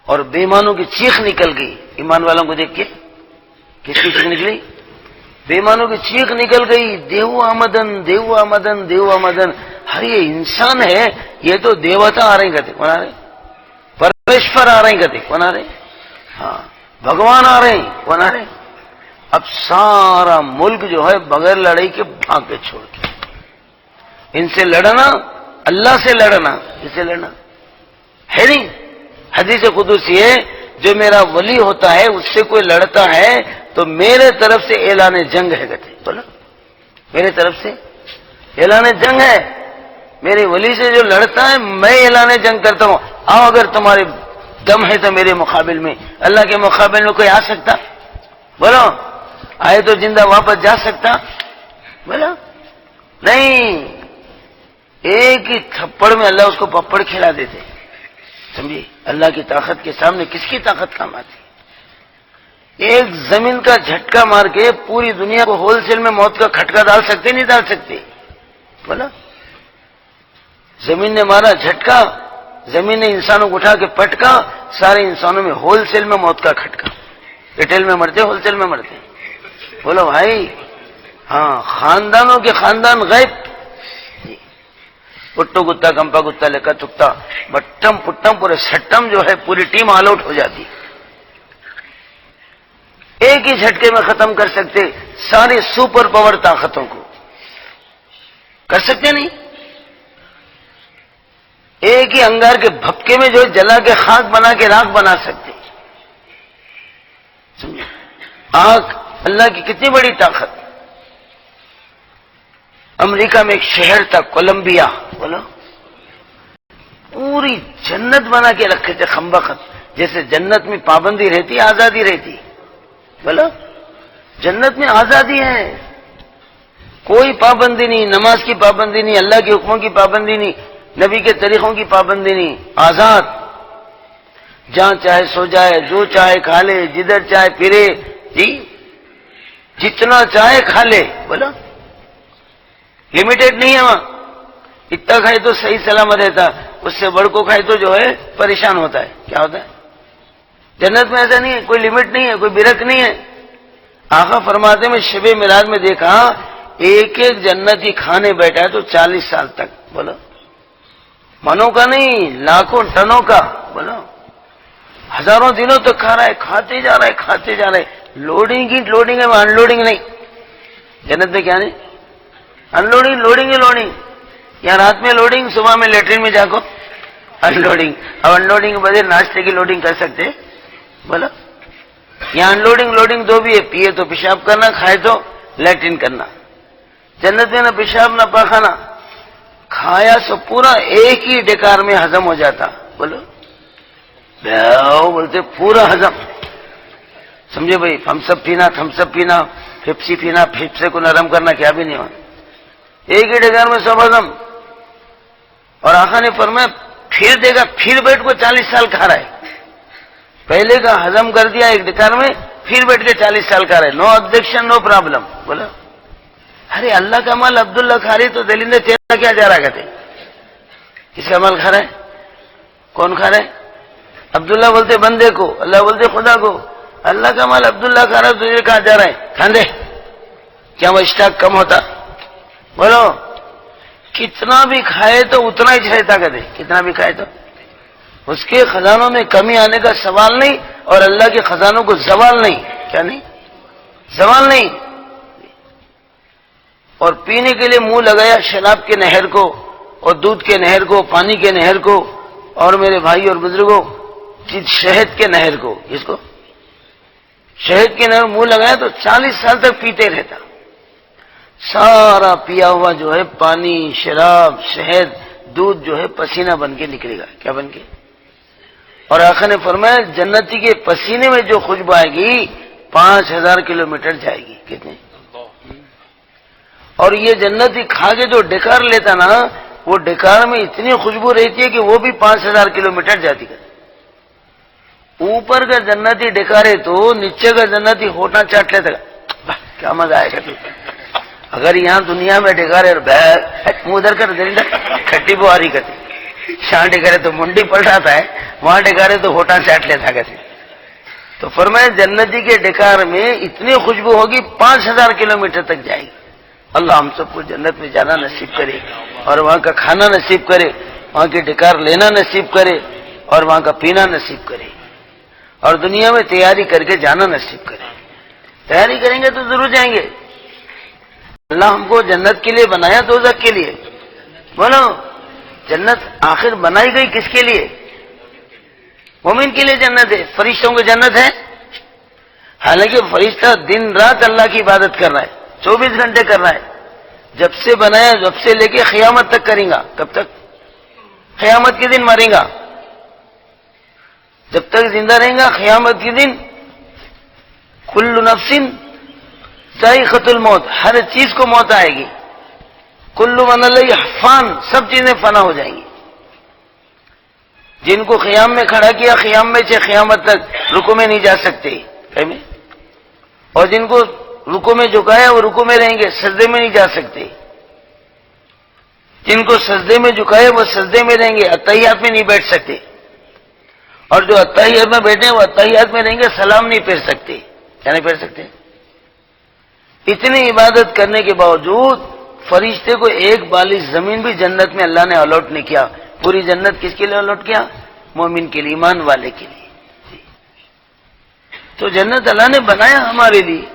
اور بےمانوں کی چیخ نکل گئی. ایمان والوں کو دیکھ کے کس کی چیخ نکلی؟ بےمانوں کی چیخ نکل گئی، دیو آمدن، دیو آمدن، دیو آمدن. ہر یہ انسان ہے، یہ تو دیوتا آ رہے ہیں. کہتے کون آ رہے؟ پرمیشور آ رہے ہیں. کہتے کون آ رہے؟ ہاں بھگوان آ رہے ہیں. کون آ رہے؟ اب سارا ملک جو ہے بغیر لڑائی کے بھاگ کے چھوڑ کے، ان سے لڑنا، اللہ سے لڑنا، اس سے لڑنا ہے نہیں. حدیث قدسی ہے، جو میرا ولی ہوتا ہے اس سے کوئی لڑتا ہے تو میرے طرف سے اعلان جنگ ہے. کہتے بولو میرے طرف سے اعلان جنگ ہے. میرے ولی سے جو لڑتا ہے میں اعلان جنگ کرتا ہوں. آؤ اگر تمہارے دم ہے تو میرے مقابل میں. اللہ کے مقابل میں کوئی آ سکتا؟ بولو آئے تو زندہ واپس جا سکتا؟ بولو نہیں. ایک ہی تھپڑ میں اللہ اس کو پپڑ کھلا دیتے. سمجھے اللہ کی طاقت کے سامنے کس کی طاقت کام آتی؟ ایک زمین کا جھٹکا مار کے پوری دنیا کو ہول سیل میں موت کا کھٹکا ڈال سکتے نہیں ڈال سکتے؟ بولا زمین نے مارا جھٹکا، زمین نے انسانوں کو اٹھا کے پٹکا، سارے انسانوں میں ہول سیل میں موت کا کھٹکا. ریٹیل میں مرتے، ہول سیل میں مرتے. بولو بھائی، ہاں خاندانوں کے خاندان غائب، پٹو کتا کمپا کتا لکا چکتا بٹم پٹم پورے سٹم جو ہے پوری ٹیم آل آؤٹ ہو جاتی، ایک ہی جھٹکے میں ختم کر سکتے ساری سپر پاور طاقتوں کو، کر سکتے نہیں، ایک ہی انگار کے بھپکے میں جو جلا کے خاک بنا کے راکھ بنا سکتے، سمجھے؟ آگ اللہ کی کتنی بڑی طاقت۔ امریکہ میں ایک شہر تھا کولمبیا، بولو، پوری جنت بنا کے رکھے تھے خمبخت، جیسے جنت میں پابندی رہتی آزادی رہتی، بولو جنت میں آزادی ہے، کوئی پابندی نہیں، نماز کی پابندی نہیں، اللہ کے حکموں کی پابندی نہیں، نبی کے طریقوں کی پابندی نہیں، آزاد، جہاں چاہے سو جائے، جو چاہے کھا لے، جدھر چاہے پھرے، جی جتنا چاہے کھا لے، بولو لمیٹڈ نہیں ہے وہاں، اتنا کھائے تو صحیح سلامت رہتا، اس سے بڑھ کو کھائے تو جو ہے پریشان ہوتا ہے، کیا ہوتا ہے؟ جنت میں ایسا نہیں ہے، کوئی لمٹ نہیں ہے، کوئی برک نہیں ہے۔ آقا فرماتے میں شب معراج میں دیکھا ایک ایک جنتی کھانے بیٹھا ہے تو 40 سال تک، بولو منوں کا نہیں، لاکھوں ٹنوں کا، بولو ہزاروں دنوں تک کھا رہا ہے، کھاتے جا رہا ہے، کھاتے جا رہا ہے، لوڈنگ کی لوڈنگ ہے، ان لوڈنگ نہیں۔ جنت میں کیا نہیں؟ ان لوڈنگ، لوڈنگ ہی لوڈنگ، یا رات میں لوڈنگ، صبح میں لیٹرین میں جا کو ان لوڈنگ، اب ان لوڈنگ کے بجائے ناشتے کی لوڈنگ کر سکتے، بولو یہاں ان لوڈنگ لوڈنگ دو بھی ہے، پیے تو پیشاب کرنا، کھائے تو لیٹرین کرنا۔ جنت میں نہ پیشاب نہ پاخانہ، کھایا سو پورا ایک ہی ڈکار میں ہضم ہو جاتا، بولو بولتے پورا ہضم، سمجھے بھائی؟ تھمس اپ پینا، تھمس اپ پینا، پیپسی پینا، پھیپسے کو نرم کرنا، کیا بھی نہیں ہوا، ایک ہی ڈگار میں سب ہضم۔ اور آقا نے فرمایا پھر دے گا، پھر بیٹھ کو 40 سال کھا رہا ہے، پہلے کا ہضم کر دیا ایک ڈکار میں، پھر بیٹھ کے 40 سال کھا رہا ہے، نو آبجیکشن نو پرابلم، بولا ارے اللہ کا مال عبداللہ کھا رہی تو دلیندے تیرا کیا جا رہا کہتے، کس کا مال کھا رہا ہے؟ کون کھا رہا ہے؟ عبداللہ بولتے بندے کو، اللہ بولتے خدا کو، اللہ کا مال عبداللہ کھا رہا ہے تو یہ کہاں جا رہا ہے؟ کھاندے، کیا وہ اسٹاک کم ہوتا؟ بولو کتنا بھی کھائے تو اتنا ہی رہتا، کہتے کتنا بھی کھائے تو اس کے خزانوں میں کمی آنے کا سوال نہیں، اور اللہ کے خزانوں کو زوال نہیں، کیا نہیں؟ زوال نہیں۔ اور پینے کے لیے منہ لگایا شراب کے نہر کو، اور دودھ کے نہر کو، پانی کے نہر کو، اور میرے بھائی اور بزرگوں شہد کے نہر کو، اس کو شہد کے نہر منہ لگایا تو 40 سال تک پیتے رہتا، سارا پیا ہوا جو ہے پانی، شراب، شہد، دودھ جو ہے پسینہ بن کے نکلے گا، کیا بن کے؟ اور آقا نے فرمایا جنتی کے پسینے میں جو خوشبو آئے گی 5000 کلومیٹر جائے گی، کتنے؟ اور یہ جنتی کھا کے جو ڈکار لیتا نا، وہ ڈکار میں اتنی خوشبو رہتی ہے کہ وہ بھی 5000 کلومیٹر جاتی ہے۔ اوپر کا جنتی ڈکارے تو نیچے کا جنتی ہوٹا چاٹ لیتا ہے، کیا مزہ آئے گا؟ اگر یہاں دنیا میں ڈکارے اور منہ ادھر کر دیں کھٹی بواری کرتی، شاہ ڈکارے تو منڈی پلٹاتا ہے، وہاں ڈکارے تو ہوٹا چاٹ لیتا کہتے۔ تو فرمایا جنتی کے ڈکار میں اتنی خوشبو ہوگی 5000 کلومیٹر تک جائے گی۔ اللہ ہم سب کو جنت میں جانا نصیب کرے، اور وہاں کا کھانا نصیب کرے، وہاں کے ڈکار لینا نصیب کرے، اور وہاں کا پینا نصیب کرے، اور دنیا میں تیاری کر کے جانا نصیب کرے۔ تیاری کریں گے تو ضرور جائیں گے۔ اللہ ہم کو جنت کے لیے بنایا، دوزخ کے لیے؟ بولو جنت آخر بنائی گئی کس کے لیے؟ مومن کے لیے جنت ہے، فرشتوں کو جنت ہے؟ حالانکہ فرشتہ دن رات اللہ کی عبادت کر رہا ہے، 24 گھنٹے کر رہا ہے، جب سے بنایا جب سے لے کے قیامت تک کریں گا۔ کب تک؟ قیامت کے دن مریں گا، جب تک زندہ رہیں گا قیامت کے دن۔ کل نفس ذائقۃ الموت، ہر چیز کو موت آئے گی۔ کل من علیہ فان، سب چیزیں فنا ہو جائیں گی۔ جن کو قیام میں کھڑا کیا قیام میں سے قیامت تک رکوع میں نہیں جا سکتے، اور جن کو رکوع میں جھکایا وہ رکوع میں رہیں گے، سجدے میں نہیں جا سکتے۔ جن کو سجدے میں جھکایا وہ سجدے میں رہیں گے، اتحیات میں نہیں بیٹھ سکتے، اور جو اتحیات میں بیٹھے وہ اتحیات میں رہیں گے، سلام نہیں پھیر سکتے۔ کیا نہیں پھیر سکتے؟ اتنی عبادت کرنے کے باوجود فرشتے کو ایک بالش زمین بھی جنت میں اللہ نے الاٹ نہیں کیا. پوری جنت کس کے لیے الاٹ کیا؟ مومن کے لیے، ایمان والے کے لیے. تو جنت اللہ نے بنایا ہمارے لیے،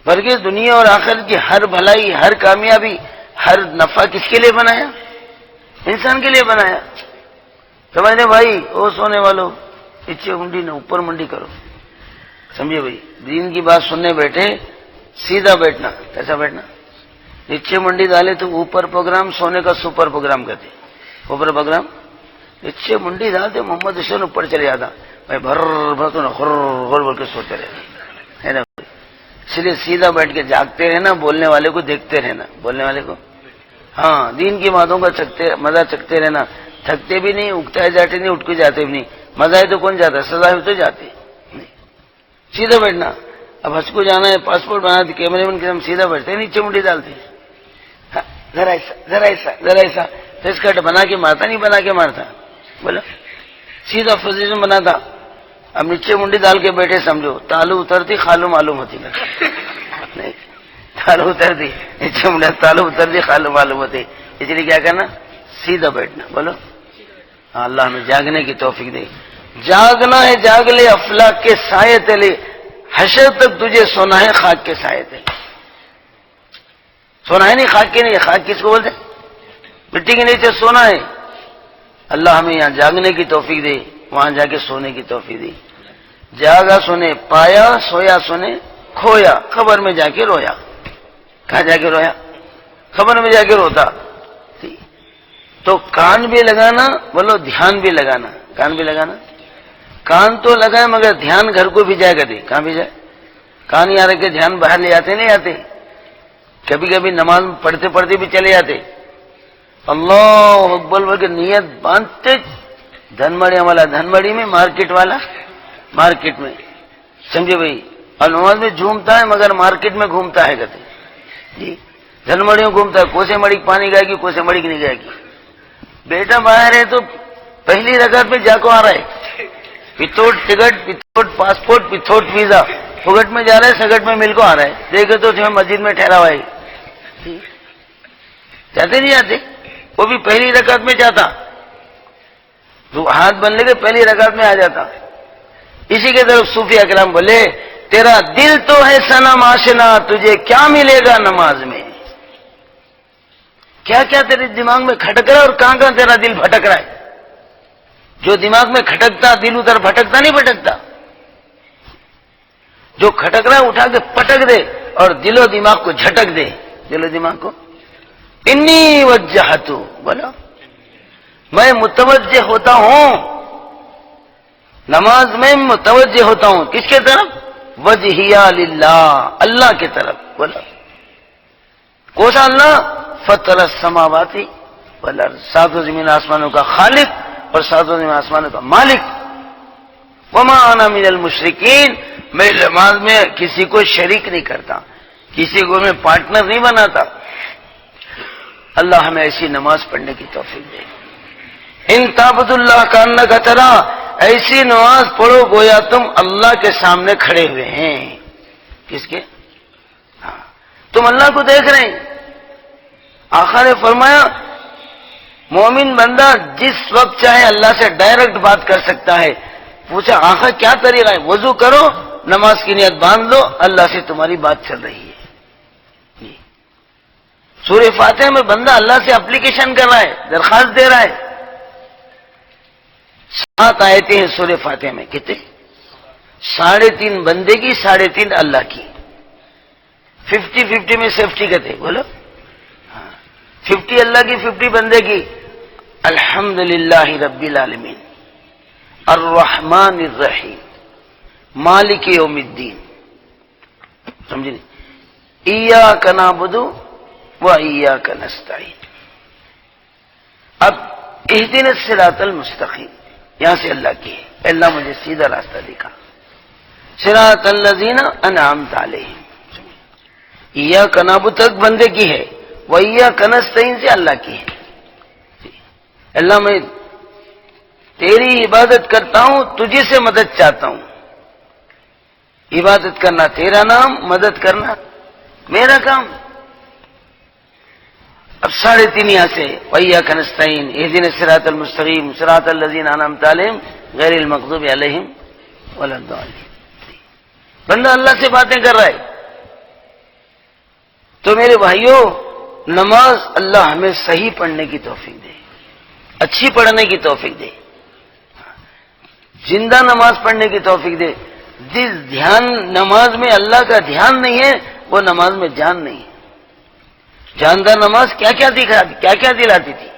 بلکہ دنیا اور آخرت کی ہر بھلائی، ہر کامیابی، ہر نفع کس کے لیے بنایا؟ انسان کے لیے بنایا. سمجھنے بھائی، او سونے والوں، نیچے منڈی نہ اوپر منڈی کرو. سمجھے بھائی، دین کی بات سننے بیٹھے سیدھا بیٹھنا. کیسا بیٹھنا؟ نیچے منڈی ڈالے تو اوپر پروگرام، سونے کا سپر پروگرام کرتے. اوپر پروگرام، نیچے منڈی ڈالتے محمد حسین اوپر چلے جاتا بھائی، بھر بھر تو نہ خر خر بول کے سوتے رہتے ہے نا. اس لیے سیدھا بیٹھ کے جاگتے رہنا، بولنے والے کو دیکھتے رہنا، بولنے والے کو. ہاں، دین کی باتوں کا مزہ چکتے رہنا. تھکتے بھی نہیں، اگتا ہے جاتے نہیں، اٹھ کے جاتے بھی نہیں. مزہ ہے تو کون جاتا ہے؟ سزا ہے تو جاتے نہیں. سیدھا بیٹھنا. اب حج کو جانا ہے، پاسپورٹ بنا دے، کیمرے مین کے ہم سیدھا بیٹھتے ہیں، نیچے منڈی ڈالتے ہیں. ذرا ایسا ذرا ایسا ذرا ایسا فیس کٹ بنا کے مارتا، نہیں بنا کے مارتا. بولا سیدھا پوزیشن بنا تھا. اب نیچے منڈی ڈال کے بیٹھے، سمجھو تالو اترتی خالو معلوم ہوتی. نہیں، تالو اترتی نیچے منڈی، تالو اترتی خالو معلوم ہوتی. اس لیے کیا کرنا؟ سیدھا بیٹھنا. بولو اللہ ہمیں جاگنے کی توفیق دے. جاگنا ہے، جاگ لے افلاک کے سائے تلے، حشر تک تجھے سونا ہے خاک کے سائے تلے. سونا ہے نہیں، خاک کے نہیں. خاک کس کو بولتے؟ مٹی کے نیچے سونا ہے. اللہ ہمیں یہاں جاگنے کی توفیق دے، وہاں جا کے سونے کی توفیق دے. جاگا سونے پایا، سویا سونے کھویا، خبر میں جا کے رویا. کہاں جا کے رویا؟ خبر میں جا کے روتا. تو کان بھی لگانا، بولو دھیان بھی لگانا. کان بھی لگانا، کان تو لگائے مگر دھیان گھر کو بھی جائے گا. دے کہاں بھی جائے؟ کان یہاں رکھ کے دھیان باہر لے آتے نہیں آتے. کبھی کبھی نماز پڑھتے پڑھتے بھی چلے جاتے، اللہ اکبر بول کے نیت باندھتے. دھنمڑی والا دھنمڑی میں، مارکیٹ والا مارکیٹ میں. سمجھے بھائی؟ اور نماز میں جھومتا ہے مگر مارکیٹ میں گھومتا ہے. کہتے جی دھنمڑیوں گھومتا ہے. کوسے مڑی پانی گائے گی، کوسے مڑی نہیں گائے گی. بیٹا باہر ہے تو پہلی رکعت میں جا کو آ رہا ہے، without ticket, without passport, without visa. پھگٹ میں جا رہا ہے، سگٹ میں مل کو آ رہا ہے. دیکھے تو تمہیں مسجد میں ٹھہرا ہوا ہے. جاتے نہیں جاتے؟ وہ بھی پہلی رکعت میں جاتا، تو ہاتھ بن لے کے پہلی رکعت میں آ جاتا. اسی کے طرف صوفی اکرام بولے، تیرا دل تو ہے صنم آشنا، تجھے کیا ملے گا نماز میں. کیا کیا تیرے دماغ میں کھٹک رہا ہے اور کہاں کہاں تیرا دل بھٹک رہا ہے. جو دماغ میں کھٹکتا دل ادھر بھٹکتا نہیں بھٹکتا. جو کھٹک رہا ہے اٹھا کے پٹک دے اور دل و دماغ کو جھٹک دے. دل و دماغ کو انی وجہتو، بولو میں متوجہ ہوتا ہوں، نماز میں متوجہ ہوتا ہوں. کس کے طرف؟ وجہیہ للہ، اللہ کے طرف. بولو کوسا اللہ؟ فطر السماوات والارض، ساتوں زمین آسمانوں کا خالق اور ساتوں زمین آسمانوں کا مالک. وما انا من المشرکین، میں نماز میں کسی کو شریک نہیں کرتا، کسی کو میں پارٹنر نہیں بناتا. اللہ ہمیں ایسی نماز پڑھنے کی توفیق دے. ان تعبد اللہ کانک ترا، ایسی نماز پڑھو گویا تم اللہ کے سامنے کھڑے ہوئے ہیں. کس کے؟ ہاں، تم اللہ کو دیکھ رہے ہیں. آقا نے فرمایا مومن بندہ جس وقت چاہے اللہ سے ڈائریکٹ بات کر سکتا ہے. پوچھا آقا کیا طریقہ ہے؟ وضو کرو، نماز کی نیت باندھ لو، اللہ سے تمہاری بات چل رہی ہے. سورہ فاتحہ میں بندہ اللہ سے اپلیکیشن کر رہا ہے، درخواست دے رہا ہے. 7 آیتیں ہیں سورہ فاتحہ میں. کتنے؟ 3.5 بندے کی، 3.5 اللہ کی. 50-50 میں سیفٹی کہتے. بولو 50 اللہ کی، 50 بندے کی. الحمدللہ رب العالمین الرحمن الرحیم مالک یوم الدین. سمجھے؟ ایاک نعبد و ایاک نستعین. اب اہدنا الصراط المستقیم یہاں سے اللہ کی ہے، اللہ مجھے سیدھا راستہ دکھا. صراط الذین انعمت علیہم، ایاک نعبد تک بندے کی ہے، و ایاک نستعین سے اللہ کی ہے. اللہ میں تیری عبادت کرتا ہوں، تجھے سے مدد چاہتا ہوں. عبادت کرنا تیرا نام، مدد کرنا میرا کام۔ اب 3.5 یہاں سے وَإِيَّاكَ نَسْتَعِينُ اهْدِنَا الصِّرَاطَ الْمُسْتَقِيمَ صِرَاطَ الَّذِينَ أَنْعَمْتَ عَلَيْهِمْ غَيْرِ الْمَغْضُوبِ عَلَيْهِمْ وَلَا الضَّالِّينَ۔ بندہ اللہ سے باتیں کر رہا ہے۔ تو میرے بھائیوں، نماز اللہ ہمیں صحیح پڑھنے کی توفیق دے، اچھی پڑھنے کی توفیق دے، زندہ نماز پڑھنے کی توفیق دے۔ جس دھیان نماز میں اللہ کا دھیان نہیں ہے وہ نماز میں جان نہیں ہے۔ جاندار نماز کیا کیا دلاتی تھی؟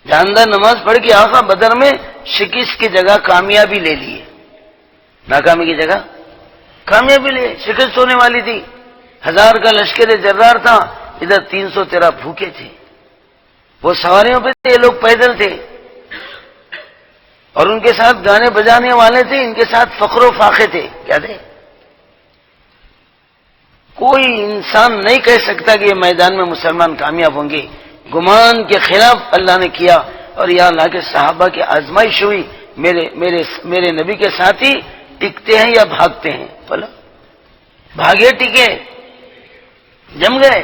جاندار نماز پڑھ کے آقا بدر میں شکست کی جگہ کامیابی لے لیے، ناکامی کی جگہ کامیابی لے، شکست ہونے والی تھی۔ 1000 کا لشکر جرار تھا، ادھر 313 بھوکے تھے، وہ سواریوں پہ تھے، یہ لوگ پیدل تھے، اور ان کے ساتھ گانے بجانے والے تھے، ان کے ساتھ فخر و فاخے تھے۔ کیا تھے؟ کوئی انسان نہیں کہہ سکتا کہ یہ میدان میں مسلمان کامیاب ہوں گے۔ گمان کے خلاف اللہ نے کیا، اور یا اللہ کے صحابہ کی آزمائش ہوئی، میرے نبی کے ساتھی ٹکتے ہیں یا بھاگتے ہیں؟ بولا بھاگے ٹکے، جم گئے،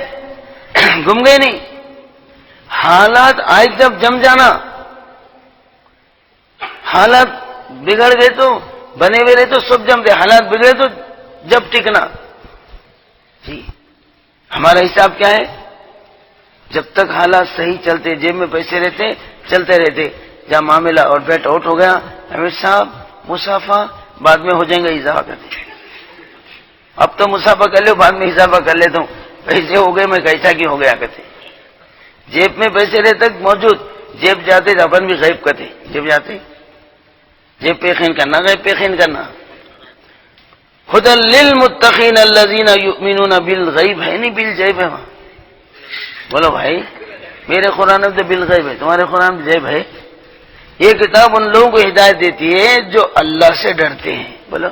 گم گئے نہیں۔ حالات آج جب جم جانا، حالات بگڑ گئے تو بنے ہوئے رہے تو سب جمتے، حالات بگڑے تو جب ٹکنا۔ جی ہمارا حساب کیا ہے؟ جب تک حالات صحیح چلتے، جیب میں پیسے رہتے، چلتے رہتے۔ جہاں معاملہ اور بیٹ آؤٹ ہو گیا، امیر صاحب مسافہ بعد میں ہو جائیں گے، اضافہ کر دیں۔ اب تو مسافہ کر لو، بعد میں اضافہ کر لیتا ہوں، پیسے ہو گئے میں کیسا کی ہو گیا کہتے۔ جیب میں پیسے رہتے موجود، جیب جاتے اپن بھی غیب کرتے، جیب جاتے، جیب پہ یقین کرنا، غیب پہ یقین کرنا۔ خدا للمتقین الذین یؤمنون بالغیب ہے نہیں بالجیب ہے وہاں۔ بولو بھائی، میرے قرآن میں تو بالغیب ہے، تمہارے قرآن میں جیب ہے۔ یہ کتاب ان لوگوں کو ہدایت دیتی ہے جو اللہ سے ڈرتے ہیں۔ بولو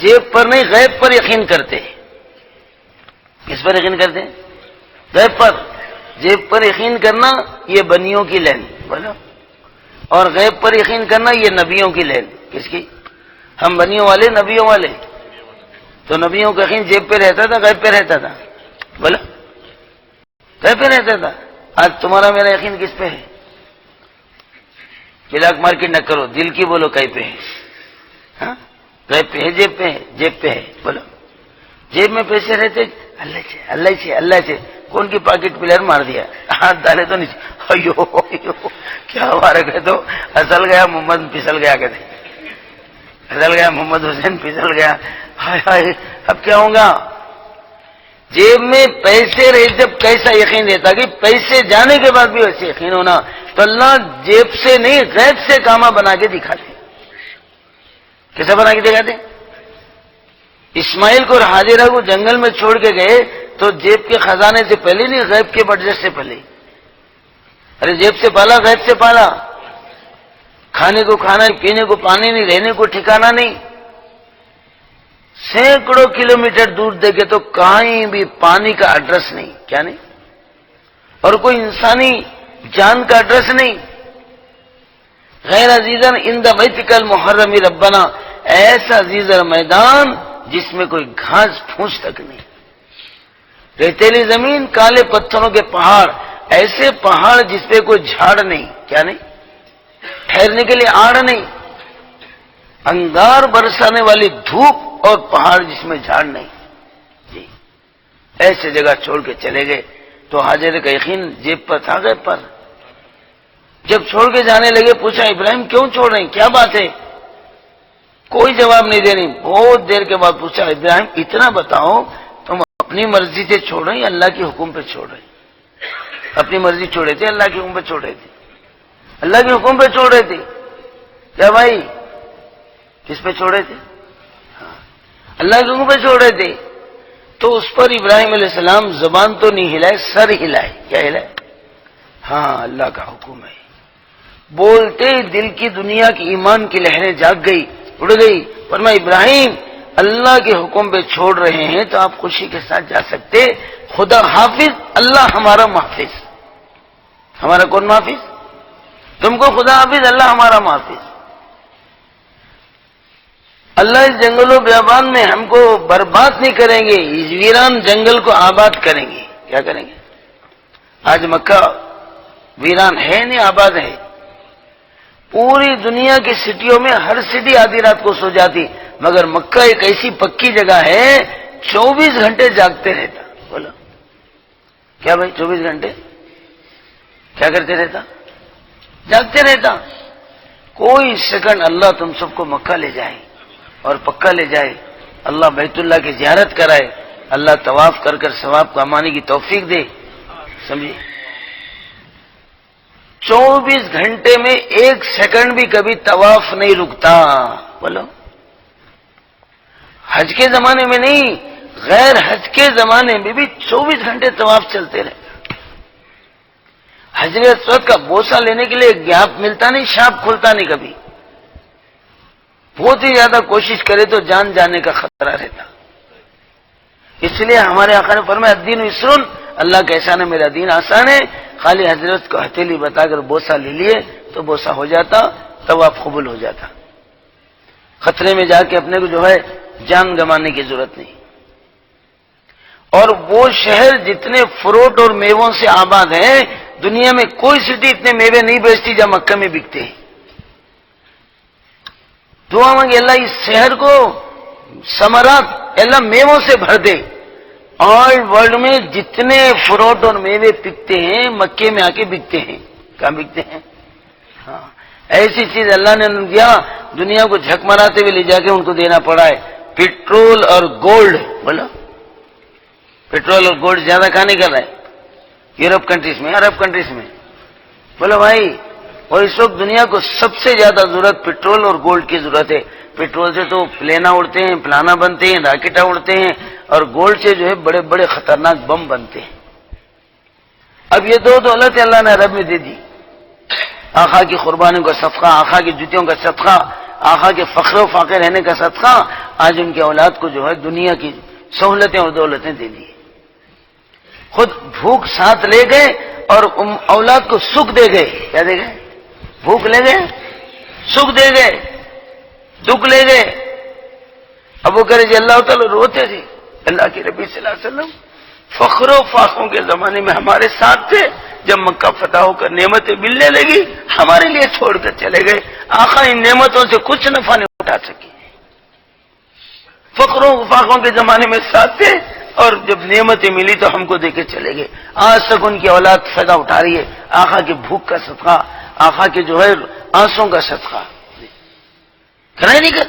جیب پر نہیں، غیب پر یقین کرتے۔ کس پر یقین کرتے ہیں؟ غیب پر۔ جیب پر یقین کرنا یہ بنیوں کی لین، بولو، اور غیب پر یقین کرنا یہ نبیوں کی لین۔ کس کی؟ ہم بنیوں والے، نبیوں والے۔ تو نبیوں کا یقین جیب پہ رہتا تھا، غیب پہ رہتا تھا؟ بولو غیب پہ رہتا تھا۔ آج تمہارا میرا یقین کس پہ ہے؟ بلاک مارکیٹ نہ کرو، دل کی بولو کہیں پہ ہے؟ ہاں غیب پہ ہے، جیب پہ ہے؟ جیب پہ ہے۔ بولو جیب میں پیسے رہتے، اللہ سے اللہ سے اللہ سے، کون کی پاکٹ پلر مار دیا، ہاتھ ڈالے تو نیچے، ایو کیا ہمارا کہ تو اصل گیا محمد پھسل گیا، کہتے پھسل گیا محمد حسین پھسل گیا، ہائے ہائے اب کیا ہوگا؟ جیب میں پیسے رہے جب کیسا یقین رہتا کہ پیسے جانے کے بعد بھی ویسے یقین ہونا، تو اللہ جیب سے نہیں غیب سے کامہ بنا کے دکھاتے۔ کیسا بنا کے دکھاتے؟ اسماعیل کو اور حاجرہ کو جنگل میں چھوڑ کے گئے تو جیب کے خزانے سے پہلے نہیں، غیب کے بجٹ سے پہلے۔ ارے جیب سے پالا، غیب سے پالا۔ کھانے کو کھانا، پینے کو پانی نہیں، رہنے کو ٹھکانا نہیں۔ سینکڑوں کلومیٹر دور دیکھے تو کہیں بھی پانی کا ایڈریس نہیں، کیا نہیں، اور کوئی انسانی جان کا ایڈریس نہیں۔ غیر عزیزاً عند بیتک المحرم ربنا، ایسا عزیز میدان جس میں کوئی گھاس پھوس تک نہیں، ریتیلی زمین، کالے پتھروں کے پہاڑ، ایسے پہاڑ جس پہ کوئی جھاڑ نہیں، کیا نہیں، ٹھہرنے کے لیے آڑ نہیں، انگار برسانے والی دھوپ اور پہاڑ جس میں جھاڑ نہیں۔ جی ایسے جگہ چھوڑ کے چلے گئے تو حاجر کا یقین جیب پر تھا، غیب پر۔ جب چھوڑ کے جانے لگے پوچھا ابراہیم کیوں چھوڑ رہے ہیں، کیا بات ہے؟ کوئی جواب نہیں دے رہی۔ بہت دیر کے بعد پوچھا ابراہیم اتنا بتاؤ، تم اپنی مرضی سے چھوڑ رہے ہیں یا اللہ کے حکم پہ چھوڑ رہے ہیں؟ اپنی مرضی چھوڑے تھے، اللہ کے حکم پہ چھوڑ رہے تھے؟ اللہ کے حکم پہ چھوڑ رہے تھے کیا بھائی؟ کس پہ چھوڑ رہے تھے؟ اللہ کے حکم پہ چھوڑ رہے تھے۔ تو اس پر ابراہیم علیہ السلام زبان تو نہیں ہلائے، سر ہلائے۔ کیا ہلائے؟ ہاں اللہ کا حکم ہے۔ بولتے دل کی دنیا کی ایمان کی لہریں جاگ گئی، اڑ گئی۔ فرمایا ابراہیم اللہ کے حکم پہ چھوڑ رہے ہیں تو آپ خوشی کے ساتھ جا سکتے، خدا حافظ، اللہ ہمارا محافظ۔ ہمارا کون محافظ؟ تم کو خدا حافظ، اللہ ہمارا محافظ۔ اللہ اس جنگل و بیابان میں ہم کو برباد نہیں کریں گے، اس ویران جنگل کو آباد کریں گے۔ کیا کریں گے؟ آج مکہ ویران ہے نہیں، آباد ہے۔ پوری دنیا کی سٹیوں میں ہر سٹی آدھی رات کو سو جاتی، مگر مکہ ایک ایسی پکی جگہ ہے 24 گھنٹے جاگتے رہتا۔ بولو کیا بھائی 24 گھنٹے کیا کرتے رہتا؟ جاگتے رہتا۔ کوئی سیکنڈ اللہ تم سب کو مکہ لے جائے اور پکا لے جائے، اللہ بیت اللہ کی زیارت کرائے، اللہ طواف کر کر ثواب کمانے کی توفیق دے، سمجھے؟ 24 گھنٹے میں ایک سیکنڈ بھی کبھی طواف نہیں رکتا۔ بولو حج کے زمانے میں نہیں، غیر حج کے زمانے میں بھی 24 گھنٹے طواف چلتے رہے۔ حجر اسود کا بوسہ لینے کے لیے گیپ ملتا نہیں، شاپ کھلتا نہیں کبھی، بہت ہی زیادہ کوشش کرے تو جان جانے کا خطرہ رہتا۔ اس لیے ہمارے آقا نے فرمایا الدین یسرن، اللہ کا احسان ہے، میرا دین آسان ہے، خالی حضرت کو ہتھیلی بتا کر بوسہ لے لیے تو بوسہ ہو جاتا، طواف قبول ہو جاتا۔ خطرے میں جا کے اپنے کو جو ہے جان گنوانے کی ضرورت نہیں۔ اور وہ شہر جتنے فروٹ اور میووں سے آباد ہیں، دنیا میں کوئی سٹی اتنے میوے نہیں بیچتی جہاں مکہ میں بکتے ہیں۔ دعا مانگے اللہ اس شہر کو ثمرات اللہ میووں سے بھر دے۔ آل ورلڈ میں جتنے فروٹ اور میوے بکتے ہیں مکے میں آ کے بکتے ہیں۔ کہاں بکتے ہیں؟ ہاں، ایسی چیز اللہ نے دیا، دنیا کو جھک مراتے ہوئے لے جا کے ان کو دینا پڑا ہے۔ پیٹرول اور گولڈ، بولو پیٹرول اور گولڈ زیادہ کہاں نہیں کر رہا ہے؟ یورپ کنٹریز میں، عرب کنٹریز میں، بولو بھائی۔ اور اس وقت دنیا کو سب سے زیادہ ضرورت پیٹرول اور گولڈ کی ضرورت ہے۔ پیٹرول سے تو پلینا اڑتے ہیں، پلانا بنتے ہیں، راکٹا اڑتے ہیں، اور گولڈ سے جو ہے بڑے بڑے خطرناک بم بنتے ہیں۔ اب یہ دو دولت اللہ نے عرب میں دے دی، آقا کی قربانیوں کا صدقہ، آقا کی جوتیوں کا صدقہ، آقا کے فخر و فاقے رہنے کا صدقہ، آج ان کی اولاد کو جو ہے دنیا کی سہولتیں اور دولتیں دے دی۔ خود بھوک ساتھ لے گئے اور اولاد کو سکھ دے گئے۔ کیا دے گئے؟ بھوک لے گئے، سکھ دے گئے، دکھ لے گئے۔ ابو بکر رضی اللہ تعالی روتے تھے، اللہ کے نبی صلی اللہ علیہ وسلم فخر و فاقوں کے زمانے میں ہمارے ساتھ تھے، جب مکہ فتح ہو کر نعمتیں ملنے لگی ہمارے لیے چھوڑ کر چلے گئے، آقا ان نعمتوں سے کچھ نفع نہیں اٹھا سکی۔ فخر و فاقوں کے زمانے میں ساتھ تھے اور جب نعمتیں ملی تو ہم کو دے کے چلے گئے۔ آج تک ان کی اولاد فائدہ اٹھا رہی ہے، آقا کی بھوک کا صدقہ، آقا کے جو ہے آنسوں کا صدقہ۔ کرائے نہیں کر؟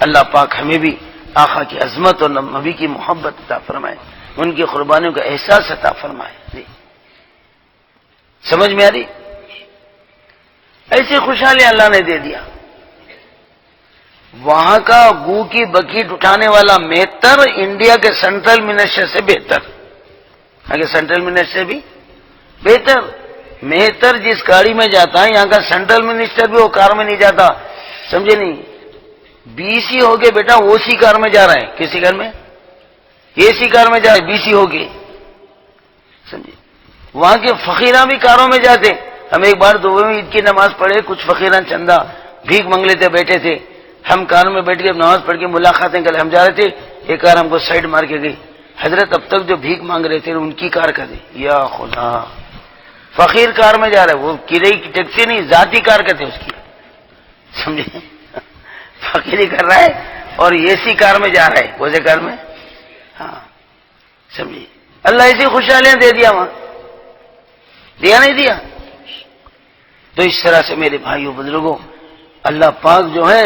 اللہ پاک ہمیں بھی آقا کی عظمت اور نبی کی محبت عطا فرمائے، ان کی قربانیوں کا احساس عطا فرمائے۔ سمجھ میں آ رہی؟ ایسی خوشحالی اللہ نے دے دیا۔ وہاں کا گو کی بکیٹ اٹھانے والا مہتر انڈیا کے سینٹرل منسٹر سے بہتر، آگے سینٹرل منسٹر بھی بہتر۔ مہتر جس گاڑی میں جاتا ہے یہاں کا سینٹرل منسٹر بھی وہ کار میں نہیں جاتا، سمجھے نہیں؟ بی سی ہو گئے بیٹا، او سی کار میں جا رہا ہے، کسی کار میں؟ اے سی کار میں جا رہا ہے، بی سی ہو گئے، سمجھے؟ وہاں کے فقیراں بھی کاروں میں جاتے۔ ہم ایک بار دبئی میں عید کی نماز پڑھے، کچھ فقیراں چندہ بھیک منگ لیتے بیٹھے تھے، ہم کار میں بیٹھ کے نماز پڑھ کے ملاقاتیں کر ہم جا رہے تھے، ایک کار ہم کو سائڈ مار کے گئی، حضرت اب تک جو بھیک مانگ رہے تھے ان کی کار کا دے۔ یا خدا، فقیر کار میں جا رہا ہے، وہ کرائے کی ٹیکسی نہیں ذاتی کار کا تھے اس کی، سمجھے؟ فقیری کر رہا ہے اور اے سی کار میں جا رہا ہے، کون سے کار میں؟ ہاں، سمجھے؟ اللہ ایسی خوشحالیاں دے دیا، وہاں دیا نہیں دیا؟ تو اس طرح سے میرے بھائیوں بزرگوں، اللہ پاک جو ہے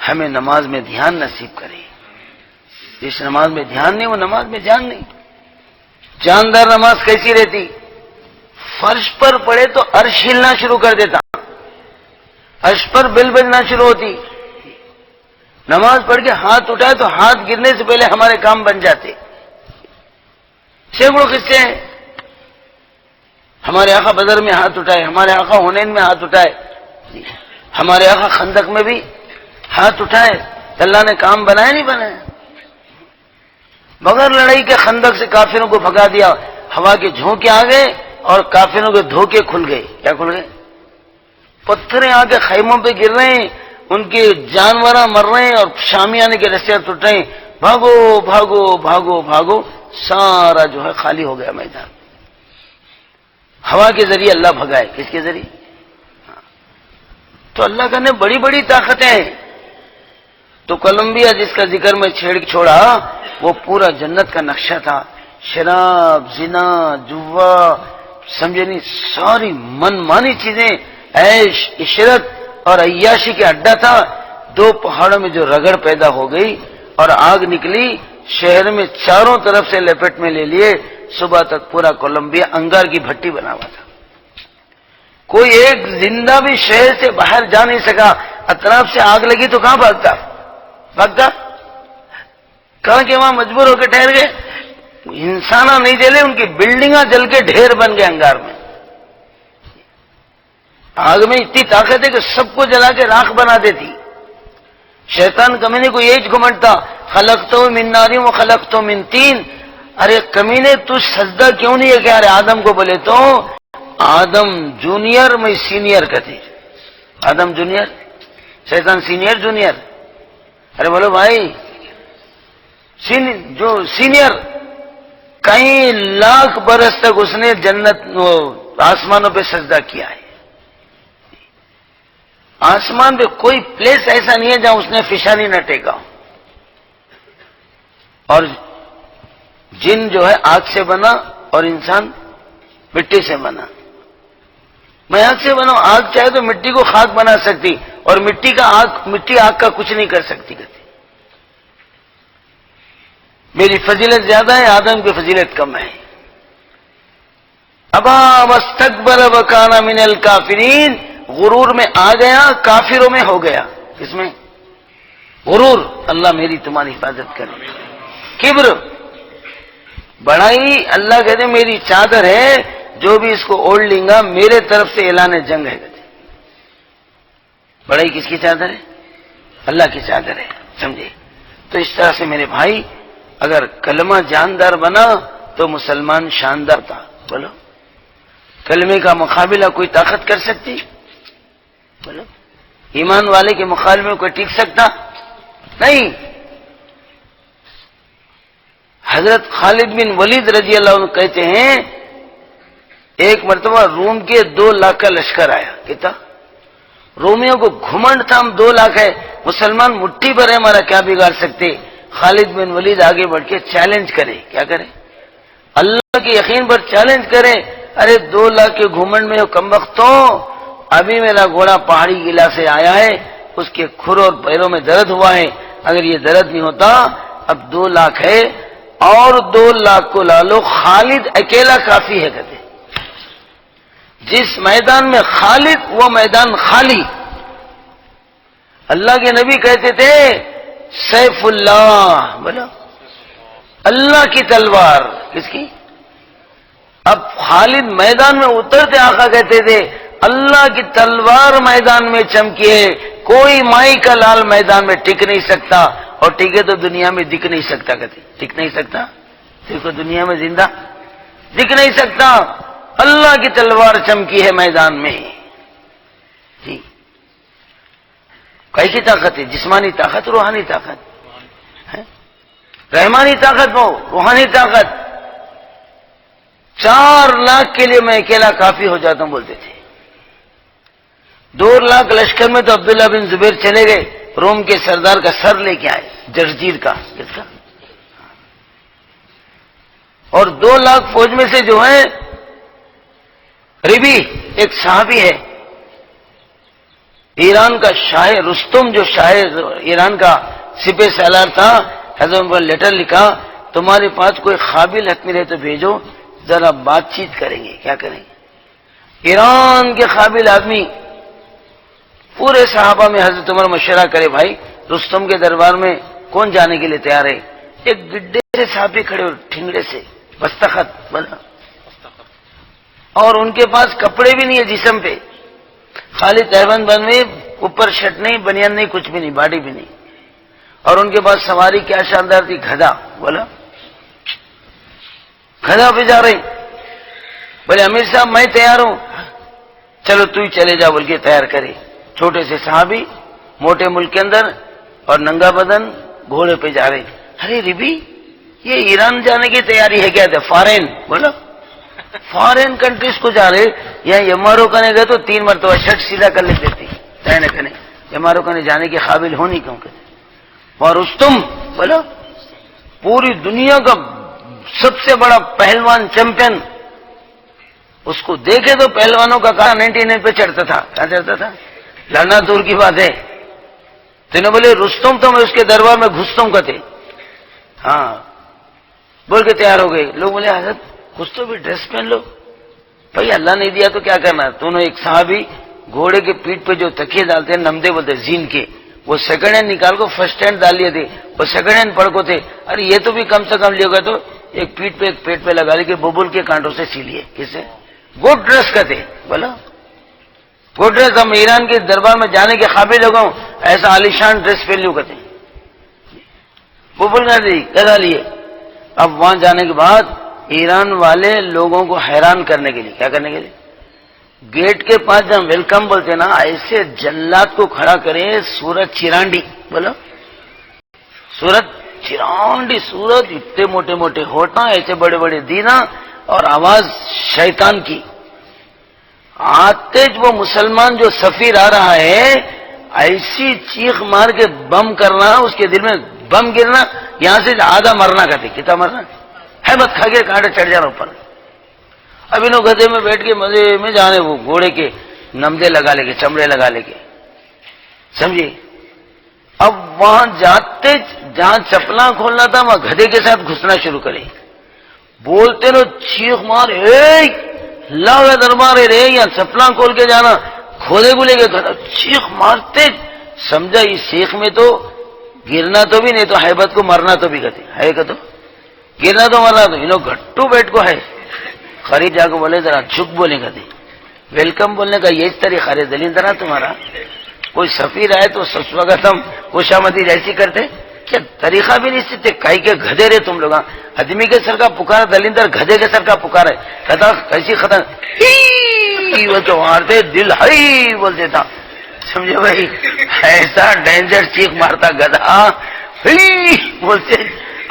ہمیں نماز میں دھیان نصیب کرے۔ جس نماز میں دھیان نہیں وہ نماز میں جان نہیں۔ جاندار نماز کیسی رہتی؟ فرش پر پڑے تو عرش ہلنا شروع کر دیتا، عرش پر بل بجنا شروع ہوتی۔ نماز پڑھ کے ہاتھ اٹھائے تو ہاتھ گرنے سے پہلے ہمارے کام بن جاتے۔ سینکڑوں قصے ہیں، ہمارے آقا بدر میں ہاتھ اٹھائے، ہمارے آقا حنین میں ہاتھ اٹھائے، ہمارے آقا خندق میں بھی ہاتھ اٹھائے، اللہ نے کام بنایا نہیں بنایا؟ بغیر لڑائی کے خندق سے کافروں کو بھگا دیا، ہوا کے جھونکے آ گئے اور کافروں کے دھوکے کھل گئے۔ کیا کھل گئے؟ پتھریں آ کے خیموں پہ گر رہے ہیں، ان کے جانور مر رہے ہیں اور شامیانے کے رسیاں ٹوٹ رہے ہیں، بھاگو بھاگو بھاگو بھاگو، سارا جو ہے خالی ہو گیا میدان۔ ہوا کے ذریعے اللہ بھگائے، کس کے ذریعے؟ تو اللہ کا نے بڑی بڑی طاقتیں ہیں۔ تو کولمبیا جس کا ذکر میں چھوڑا، وہ پورا جنت کا نقشہ تھا، شراب، زنا، جوا، سمجھے نہیں، ساری من مانی چیزیں، عیش عشرت اور عیاشی کے اڈا تھا۔ دو پہاڑوں میں جو رگڑ پیدا ہو گئی اور آگ نکلی، شہر میں چاروں طرف سے لپیٹ میں لے لیے، صبح تک پورا کولمبیا انگار کی بھٹی بنا ہوا تھا۔ کوئی ایک زندہ بھی شہر سے باہر جا نہیں سکا، اطراف سے آگ لگی تو کہاں بھاگتا؟ کہاں کہ وہاں مجبور ہو کے ٹھہر گئے۔ انسانہ نہیں جلے، ان کی بلڈنگاں جل کے ڈھیر بن گئے انگار میں۔ آگ میں اتنی طاقت ہے کہ سب کو جلا کے راکھ بنا دیتی۔ شیطان کمینے کو یہی گھمنڈ تھا، خلقتو من نار و خلقتو من طین۔ ارے کمینے تو سجدہ کیوں نہیں ہے کہ ارے آدم کو بولے تو آدم جونیئر میں سینئر کہتے، آدم جونیئر، شیطان سینئر جونیئر۔ ارے بولو بھائی، جو سینئر کئی لاکھ برس تک اس نے جنت آسمانوں پہ سجدہ کیا ہے۔ آسمان پہ کوئی پلیس ایسا نہیں ہے جہاں اس نے فشانی نہ ٹیکا ہو۔ اور جن جو ہے آگ سے بنا اور انسان مٹی سے بنا۔ میں آگ سے بنا، آگ چاہے تو مٹی کو خاک بنا سکتی، اور مٹی آگ کا کچھ نہیں کر سکتی کہتی۔ میری فضیلت زیادہ ہے، آدم کی فضیلت کم ہے۔ ابا واستکبر وکان من الکافرین، غرور میں آ گیا، کافروں میں ہو گیا۔ کس میں؟ غرور۔ اللہ میری تمہاری حفاظت کرے۔ کبر، بڑائی، اللہ کہتے میری چادر ہے، جو بھی اس کو اوڑھ لیں گا میرے طرف سے اعلان جنگ ہے کہتے۔ بڑائی کس کی چادر ہے؟ اللہ کی چادر ہے، سمجھے؟ تو اس طرح سے میرے بھائی، اگر کلمہ جاندار بنا تو مسلمان شاندار تھا۔ بولو، کلمے کا مقابلہ کوئی طاقت کر سکتی؟ بولو، ایمان والے کے مقابلے میں کوئی ٹک سکتا؟ نہیں۔ حضرت خالد بن ولید رضی اللہ عنہ کہتے ہیں، ایک مرتبہ روم کے 2 لاکھ کا لشکر آیا۔ کتنا؟ رومیوں کو گھمنڈ تھا، ہم 2 لاکھ ہے، مسلمان مٹھی پر ہے، ہمارا کیا بگاڑ سکتے؟ خالد بن ولید آگے بڑھ کے چیلنج کرے، کیا کرے؟ اللہ کے یقین پر چیلنج کرے، ارے 2 لاکھ کے گھمنڈ میں کمبختوں، ابھی میرا گھوڑا پہاڑی قلعہ سے آیا ہے، اس کے کھر اور پیروں میں درد ہوا ہے، اگر یہ درد نہیں ہوتا، اب 2 لاکھ ہے اور 2 لاکھ کو لا لو، خالد اکیلا کافی ہے کہتے۔ جس میدان میں خالد، وہ میدان خالی۔ اللہ کے نبی کہتے تھے سیف اللہ، بولا اللہ کی تلوار، کس کی؟ اب خالد میدان میں اترتے آقا کہتے تھے اللہ کی تلوار میدان میں چمکی ہے، کوئی مائی کا لال میدان میں ٹک نہیں سکتا، اور ٹکے تو دنیا میں دکھ نہیں سکتا کہتے۔ ٹک نہیں سکتا، دیکھو دنیا میں زندہ دکھ نہیں سکتا، اللہ کی تلوار چمکی ہے میدان میں۔ جی، کیسی طاقت ہے؟ جسمانی طاقت، روحانی طاقت، رحمانی طاقت، وہ روحانی طاقت۔ 4 لاکھ کے لیے میں اکیلا کافی ہو جاتا ہوں بولتے تھے۔ 2 لاکھ لشکر میں تو عبداللہ بن زبیر چلے گئے، روم کے سردار کا سر لے کے آئے، جرجیر کا، کس کا؟ اور 2 لاکھ فوج میں سے جو ہے ربی ایک صحابی ہے، ایران کا شاہ رستم، جو شاہ ایران کا سپہ سالار تھا، حضرت پر لیٹر لکھا، تمہارے پاس کوئی قابل حکمی رہے تو بھیجو، ذرا بات چیت کریں گے۔ کیا کریں گے؟ ایران کے قابل آدمی پورے صحابہ میں حضرت عمر مشورہ کرے، بھائی رستم کے دربار میں کون جانے کے لیے تیار ہے؟ ایک گڈے سے صحابی کھڑے ہو، ٹھنگڑے سے، بستخط بنا، اور ان کے پاس کپڑے بھی نہیں ہے جسم پہ، خالی تہبند بنوے، اوپر شرٹ نہیں، بنیان نہیں، کچھ بھی نہیں، باڈی بھی نہیں، اور ان کے پاس سواری کیا شاندار تھی، گدھا۔ بولا گدھا پہ جا رہے، بولے امیر صاحب میں تیار ہوں، چلو تو ہی چلے جا بول کے تیار کرے۔ چھوٹے سے صحابی موٹے ملک کے اندر اور ننگا بدن گھوڑے پہ جا رہے. ارے ربی یہ ایران جانے کی تیاری ہے کیا؟ فارن بولو فارن کنٹریز کو جا رہے. یا ایم آر او کرنے گئے تو 3 مرتبہ شرٹ سیدھا کر لیتے تھے کہنے کہنے ایم آر او کرنے جانے کے قابل ہونی کیوں کہ. اور رستم بولو پوری دنیا کا سب سے بڑا پہلوان چیمپئن، اس کو دیکھے تو پہلوانوں کا کہا 99 پہ چڑھتا تھا. کہاں چڑھتا تھا؟ لڑنا دور کی بات ہے. تو انہوں بولے رستم تو میں اس کے دربار میں گھستا ہوں کہتے. ہاں بول کے تیار ہو گئے. لوگ بولے حضرت کچھ تو بھی ڈریس پہن لو. بھائی اللہ نہیں دیا تو کیا کرنا. تو انہوں ایک صحابی گھوڑے کے پیٹھ پہ جو تکیے ڈالتے ہیں نمدے بولتے زین کے، وہ سیکنڈ ہینڈ نکال کو فرسٹ ہینڈ ڈال لیے تھے. وہ سیکنڈ ہینڈ پڑھ کو تھے. ارے یہ تو بھی کم سے کم لیے گا تو ایک پیٹھ پہ ایک پیٹ پہ لگا لے کے ببول کے کانٹوں سے سی لیے. کسے؟ گڈ ڈریس کہتے. بولا گڈ ڈریس. ہم ایران کے دربار میں جانے کے قابل ہو گئے، ایسا عالیشان ڈریس پہن لوں کہتے. ببول کر دی کہا لیے. اب وہاں جانے کے بعد ایران والے لوگوں کو حیران کرنے کے لیے کیا کرنے کے لیے گیٹ کے پاس جب ویلکم بولتے نا ایسے جلات کو کھڑا کرے. سورت چرانڈی بولو سورت چرانڈی سورت اتنے موٹے موٹے ہوٹا ایسے بڑے بڑے دینا اور آواز شیطان کی. آتے وہ مسلمان جو سفیر آ رہا ہے ایسی چیخ مار کے بم کرنا، اس کے دل میں بم گرنا، یہاں سے آدھا مرنا کہتے. کتنا مرنا ہے مت کھا کے کانٹے چڑھ جانا اوپر. اب انہوں گدھے میں بیٹھ کے مزے میں جانے وہ گھوڑے کے نمدے لگا لے کے چمڑے لگا لے کے سمجھے. اب وہاں جاتے جہاں چپلاں کھولنا تھا وہاں گدھے کے ساتھ گھسنا شروع کرے. بولتے رہو چیخ مار لاؤ دربار رے یا چپلاں کھول کے جانا. کھولے کو لے کے چیخ مارتے. سمجھا اس سیخ میں تو گرنا تو بھی نہیں تو ہیبت کو مرنا تو بھی کہتے ہے کہ تو گرنا تو مرنا تو انہوں گھٹو بیٹھ کو ہے. خرید جا کو بولے ذرا جھک بولے کہتے. ویلکم بولنے کا یہ طریقہ ہے دلیل ذرا تمہارا. کوئی سفیر آئے تو سسواگتم خوشامدی جیسی کرتے کیا طریقہ بھی نہیں سیکھتے. کئی کے گدھے رہے تم لوگ. آدمی کے سر کا پکار دلیندر گدھے کے سر کا پکار ہے. کہتا کیسی ختم وہ تو مارتے دل ہائی بولتے تھا. سمجھے بھائی ایسا ڈینجر چیخ مارتا گدھا بولتے.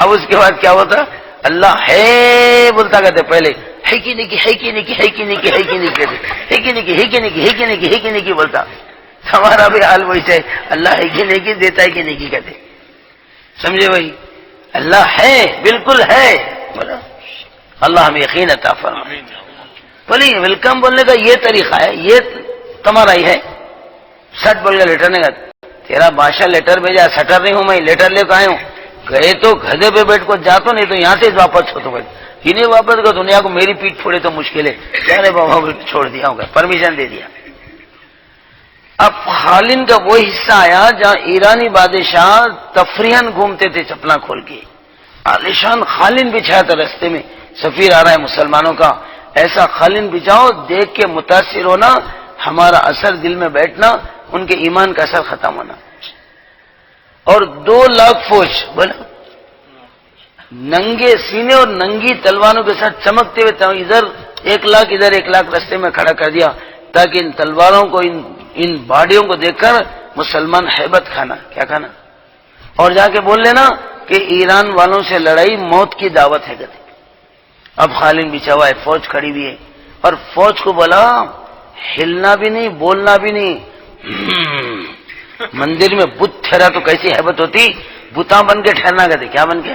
اب اس کے بعد کیا ہوتا اللہ ہے بولتا کہتے. پہلے ہے کی نہیں کی ہے کی نہیں کی ہے کی نہیں کی ہے کی نہیں کہتے ہے کی نہیں کی ہے کی نہیں کی ہے کی نہیں کی ہے کی نہیں کی بولتا. ہمارا بھی حال ویسے ہے. اللہ ہے کہ نہیں کی دیتا ہے کہ نہیں کی کہتے. سمجھے بھائی اللہ ہے بالکل ہے. بولا اللہ ہمیں یقین عطا فرمائے. بولی ویلکم بولنے کا یہ طریقہ ہے یہ تمہارا ہی ہے. سٹ بول کے لیٹر نے کہا تیرا بادشاہ لیٹر بھیجا سٹر نہیں ہوں میں لیٹر لے کے آئے ہوں. گئے تو گدھے پہ بیٹھ کو جاتا نہیں تو یہاں سے واپس ہو تو بھائی انہیں واپس کو دنیا کو میری پیٹ پھوڑے تو مشکل ہے. کیا رہے بابا چھوڑ دیا ہوگا پرمیشن دے دیا. اب خالن کا وہ حصہ آیا جہاں ایرانی بادشاہ تفریحاً گھومتے تھے چپلاں کھول کے. عالیشان خالن بچھایا تھا رستے میں. سفیر آ رہا ہے مسلمانوں کا ایسا خالن بچھاؤ دیکھ کے متاثر ہونا ہمارا اثر دل میں بیٹھنا ان کے ایمان کا اثر ختم ہونا. اور 2 لاکھ فوج بولا ننگے سینے اور ننگی تلواروں کے ساتھ چمکتے ہوئے ادھر 1 لاکھ ادھر 1 لاکھ رستے میں کھڑا کر دیا تاکہ ان تلواروں کو ان باڑیوں کو دیکھ کر مسلمان ہیبت کھانا کیا کھانا اور جا کے بول لینا کہ ایران والوں سے لڑائی موت کی دعوت ہے کہتے. اب خالن بچھا ہوا ہے فوج کھڑی بھی ہے اور فوج کو بولا ہلنا بھی نہیں بولنا بھی نہیں. مندر میں بت ٹھہرا تو کیسی ہیبت ہوتی. بتا بن کے ٹھہرنا کہتے. کیا بن کے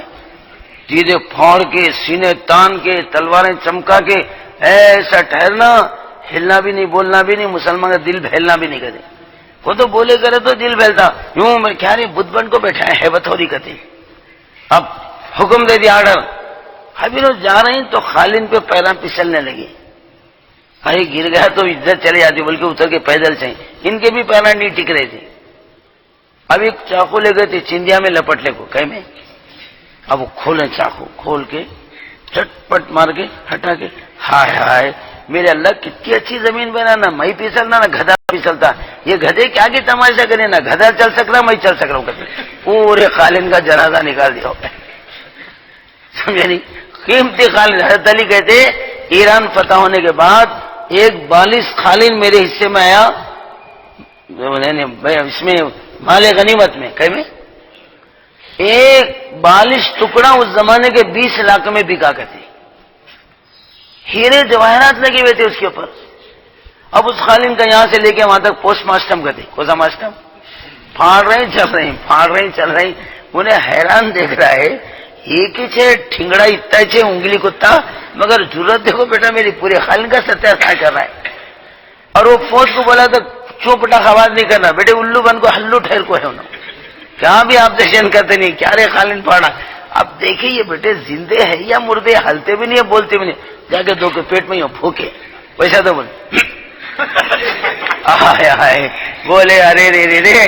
چیزیں پھاڑ کے سینے تان کے تلواریں چمکا کے ایسا ٹھہرنا. ہلنا بھی نہیں بولنا بھی نہیں. مسلمان کا دل بھیلنا بھی نہیں کہتے. وہ تو بولے کرے تو دل بھیلتا یوں میں کیا نہیں بدھ بن کو بیٹھا ہے ہیبت ہو رہی کہتے. اب حکم دے دیا آرڈر. ابھی لوگ جا رہے ہیں تو خالن پہ پیراں پھسلنے لگے. ارے گر گیا تو عزت چلے جاتی بلکہ اتر کے پیدل چاہیں. ان کے بھی پیراں نہیں ٹک رہے تھے. اب ایک چاقو لے گئے تھے چندیا میں لپٹ لے کو کہیں میں. اب وہ کھولے چاقو کھول کے چٹ پٹ مار کے ہٹا کے ہائے ہائے میرے اللہ کتنی اچھی زمین بنانا میں پھسلنا نہ گدھا پھسلتا. یہ گدھے کیا کی تماشا کرے نہ گدھا چل سک رہا میں چل سک رہا ہوں کہتے. پورے خالن کا جنازہ نکال دیا ہوگا. سمجھے نہیں قیمتی خالن. حضرت علی کہتے ایران فتح ہونے کے بعد ایک 42 خالن میرے حصے میں آیا. اس میں مال غنیمت میں کہیں میں ایک بالش ٹکڑا اس زمانے کے 20 لاکھ میں بکا کرتے، ہیرے جواہرات لگے ہوئے تھے اس کے اوپر. اب اس خالن کا یہاں سے لے کے وہاں تک پوسٹ ماسٹم کرتے، کوزا ماسٹم پھاڑ رہے ہیں چل رہے ہیں، پھاڑ رہے ہیں چل رہے ہیں. انہیں حیران دیکھ رہا ہے، ایک ہی چھے ٹھنگڑا اتنا چھے انگلی کتا، مگر ضرورت دیکھو بیٹا میری پورے خالن کا ستیہ کر رہا ہے. اور وہ فوج کو بولا تو چوپ پٹاخ آواز نہیں کرنا، بیٹے الو بن کو ہلو ٹھہر کو ہے انہوں کہاں بھی آبجیکشن کرتے نہیں، کیا رے خالن پھاڑا. اب دیکھیں یہ بیٹے زندے ہے یا مردے، ہلتے بھی نہیں ہے بولتے بھی نہیں. جا کے دو کے پیٹ میں پھوکے ویسا تو بولے بولے ارے رے رے رے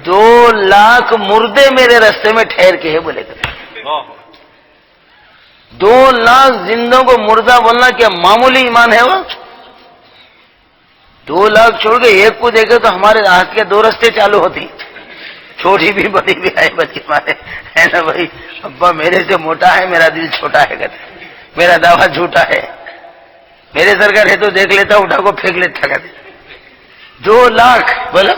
2 لاکھ مردے میرے رستے میں ٹھہر کے ہے بولے. 2 لاکھ زندوں کو مردہ بولنا کیا معمولی ایمان ہے وہ؟ 2 لاکھ چھوڑ کے ایک کو دیکھے تو ہمارے ہاتھ کے 2 رستے چالو ہوتی، چھوٹی بھی بڑی بھی آئے بچے ہمارے ہے نا بھائی. ابا میرے سے موٹا ہے میرا دل چھوٹا ہے کہتے، میرا دعویٰ جھوٹا ہے، میرے سرکار ہے تو دیکھ لیتا اٹھا کو پھینک لیتا کہتے. 2 لاکھ بولو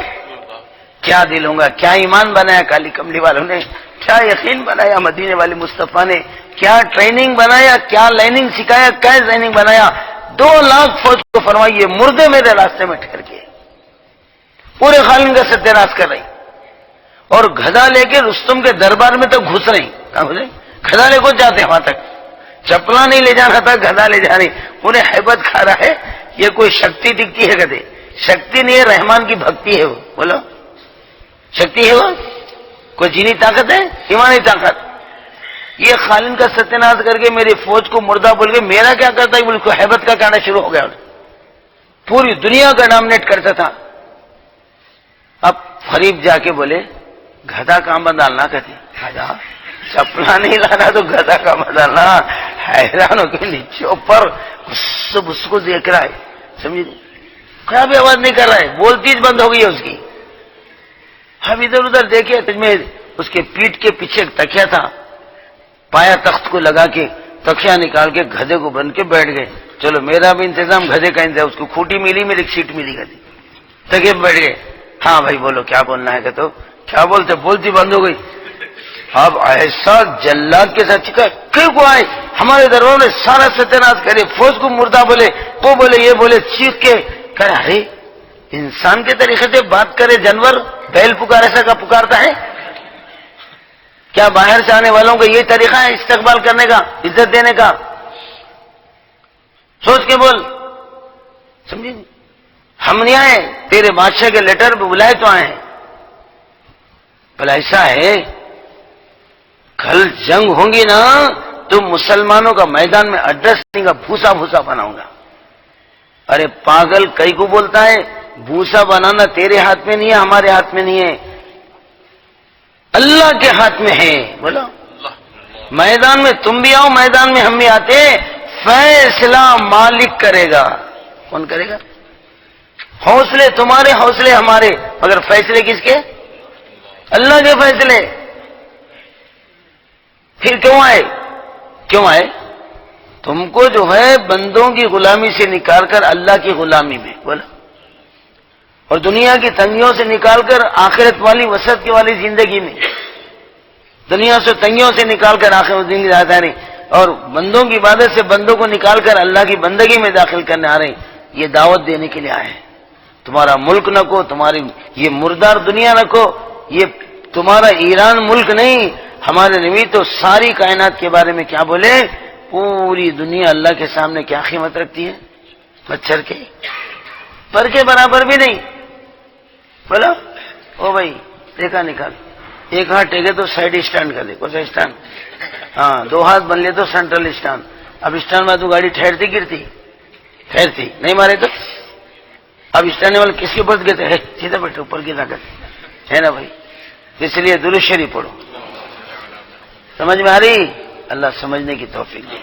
کیا دل ہوگا، کیا ایمان بنایا کالی کملی والوں نے، کیا یقین بنایا مدینے والے مصطفیٰ نے، کیا ٹریننگ بنایا، کیا لائننگ سکھایا، کیا لائننگ بنایا. 2 لاکھ فوج کو فرمائیے مردے میرے راستے میں ٹھہر کے پورے خالن کا ستیہ ناش کر رہی. اور گھدا لے کے رستم کے دربار میں تو گھس رہی، کہاں گھسے گھدا لے کو جاتے وہاں تک، چپلا نہیں لے جانا تھا گھدا لے جا رہی. انہیں حیبت کھا رہا ہے یہ کوئی شکتی دکھتی ہے کہتے، شکتی نہیں ہے رحمان کی بھکتی ہے وہ. بولو شکتی ہے وہ کوئی جینی طاقت ہے، ایمانی طاقت. یہ خالن کا ستیہ ناش کر کے میری فوج کو مردہ بول کے میرا کیا کرتا ہے بول کو حیبت کا کہنا شروع ہو گیا، پوری دنیا کا ڈومینیٹ کرتا تھا. اب فریب جا کے بولے گھدا کہاں بدالنا کہتے، گھدا چپلا نہیں لانا تو گھدا کہاں بدالنا. حیران ہو کے نیچے اوپر سب اس کو دیکھ رہا ہے، سمجھے کیا بھی آواز نہیں کر رہا ہے، بولتی بند ہو گئی ہے اس کی. اب ادھر ادھر دیکھے میں اس کے پیٹ کے پیچھے ایک تکیا تھا، پایا تخت کو لگا کے تکیا نکال کے گدھے کو بن کے بیٹھ گئے. چلو میرا بھی انتظام گدھے کا انتظام، اس کو کھوٹی ملی میری سیٹ ملی گدھی تکے بیٹھ گئے. ہاں بھائی بولو کیا بولنا ہے کہ تو کیا بولتے، بولتی بند ہو گئی. اب ایسا جلاد کے ساتھ چکا کیوں کو آئے ہمارے دربار میں سارا ستیہ ناش کرے، فوج کو مردہ بولے، وہ بولے یہ بولے، چیخ کے کہ ارے انسان کے طریقے سے بات کرے جانور، بیل پکار ایسا کا پکارتا ہے کیا؟ باہر سے آنے والوں کا یہ طریقہ ہے استقبال کرنے کا، عزت دینے کا؟ سوچ کے بول، سمجھے. ہم نہیں آئے تیرے بادشاہ کے لیٹر پہ بلائے تو آئے ہیں. بھلا ایسا ہے کل جنگ ہوں گی نا تو مسلمانوں کا میدان میں ایڈریس نہیں گا، بھوسا بھوسا بناؤں گا. ارے پاگل کئی کو بولتا ہے، بھوسا بنانا تیرے ہاتھ میں نہیں ہے، ہمارے ہاتھ میں نہیں ہے، اللہ کے ہاتھ میں ہے. بولو میدان میں تم بھی آؤ، میدان میں ہم بھی آتے، فیصلہ مالک کرے گا. کون کرے گا؟ حوصلے تمہارے، حوصلے ہمارے، مگر فیصلے کس کے؟ اللہ کے فیصلے. پھر کیوں آئے؟ کیوں آئے؟ تم کو جو ہے بندوں کی غلامی سے نکال کر اللہ کی غلامی میں، بولا، اور دنیا کی تنگیوں سے نکال کر آخرت والی وسعت کی والی زندگی میں، دنیا سے تنگیوں سے نکال کر آخرت زندگی آتا نہیں، اور بندوں کی عبادت سے بندوں کو نکال کر اللہ کی بندگی میں داخل کرنے آ رہے ہیں. یہ دعوت دینے کے لیے آئے ہیں. تمہارا ملک نہ کو، تمہاری یہ مردار دنیا نہ کو، یہ تمہارا ایران ملک نہیں. ہمارے نبی تو ساری کائنات کے بارے میں کیا بولے؟ پوری دنیا اللہ کے سامنے کیا قیمت رکھتی ہے؟ مچھر کے پر کے برابر بھی نہیں. بولا او بھائی دیکھا نکال، ایک ہاتھ ٹیکے تو سائڈ اسٹینڈ کر دے، کون سا اسٹینڈ؟ ہاں 2 ہاتھ بن لے تو سینٹرل اسٹینڈ. اب اسٹینڈ میں تو گاڑی ٹھہرتی گرتی، ٹھہرتی نہیں مارے تو. اب اسٹینڈ والے کس کے اوپر گرتے ہیں؟ سیدھا بیٹھے اوپر کی طاقت ہے نا بھائی. اس لیے درود شریف پڑھو. سمجھ میں آ رہی؟ اللہ سمجھنے کی توفیق دے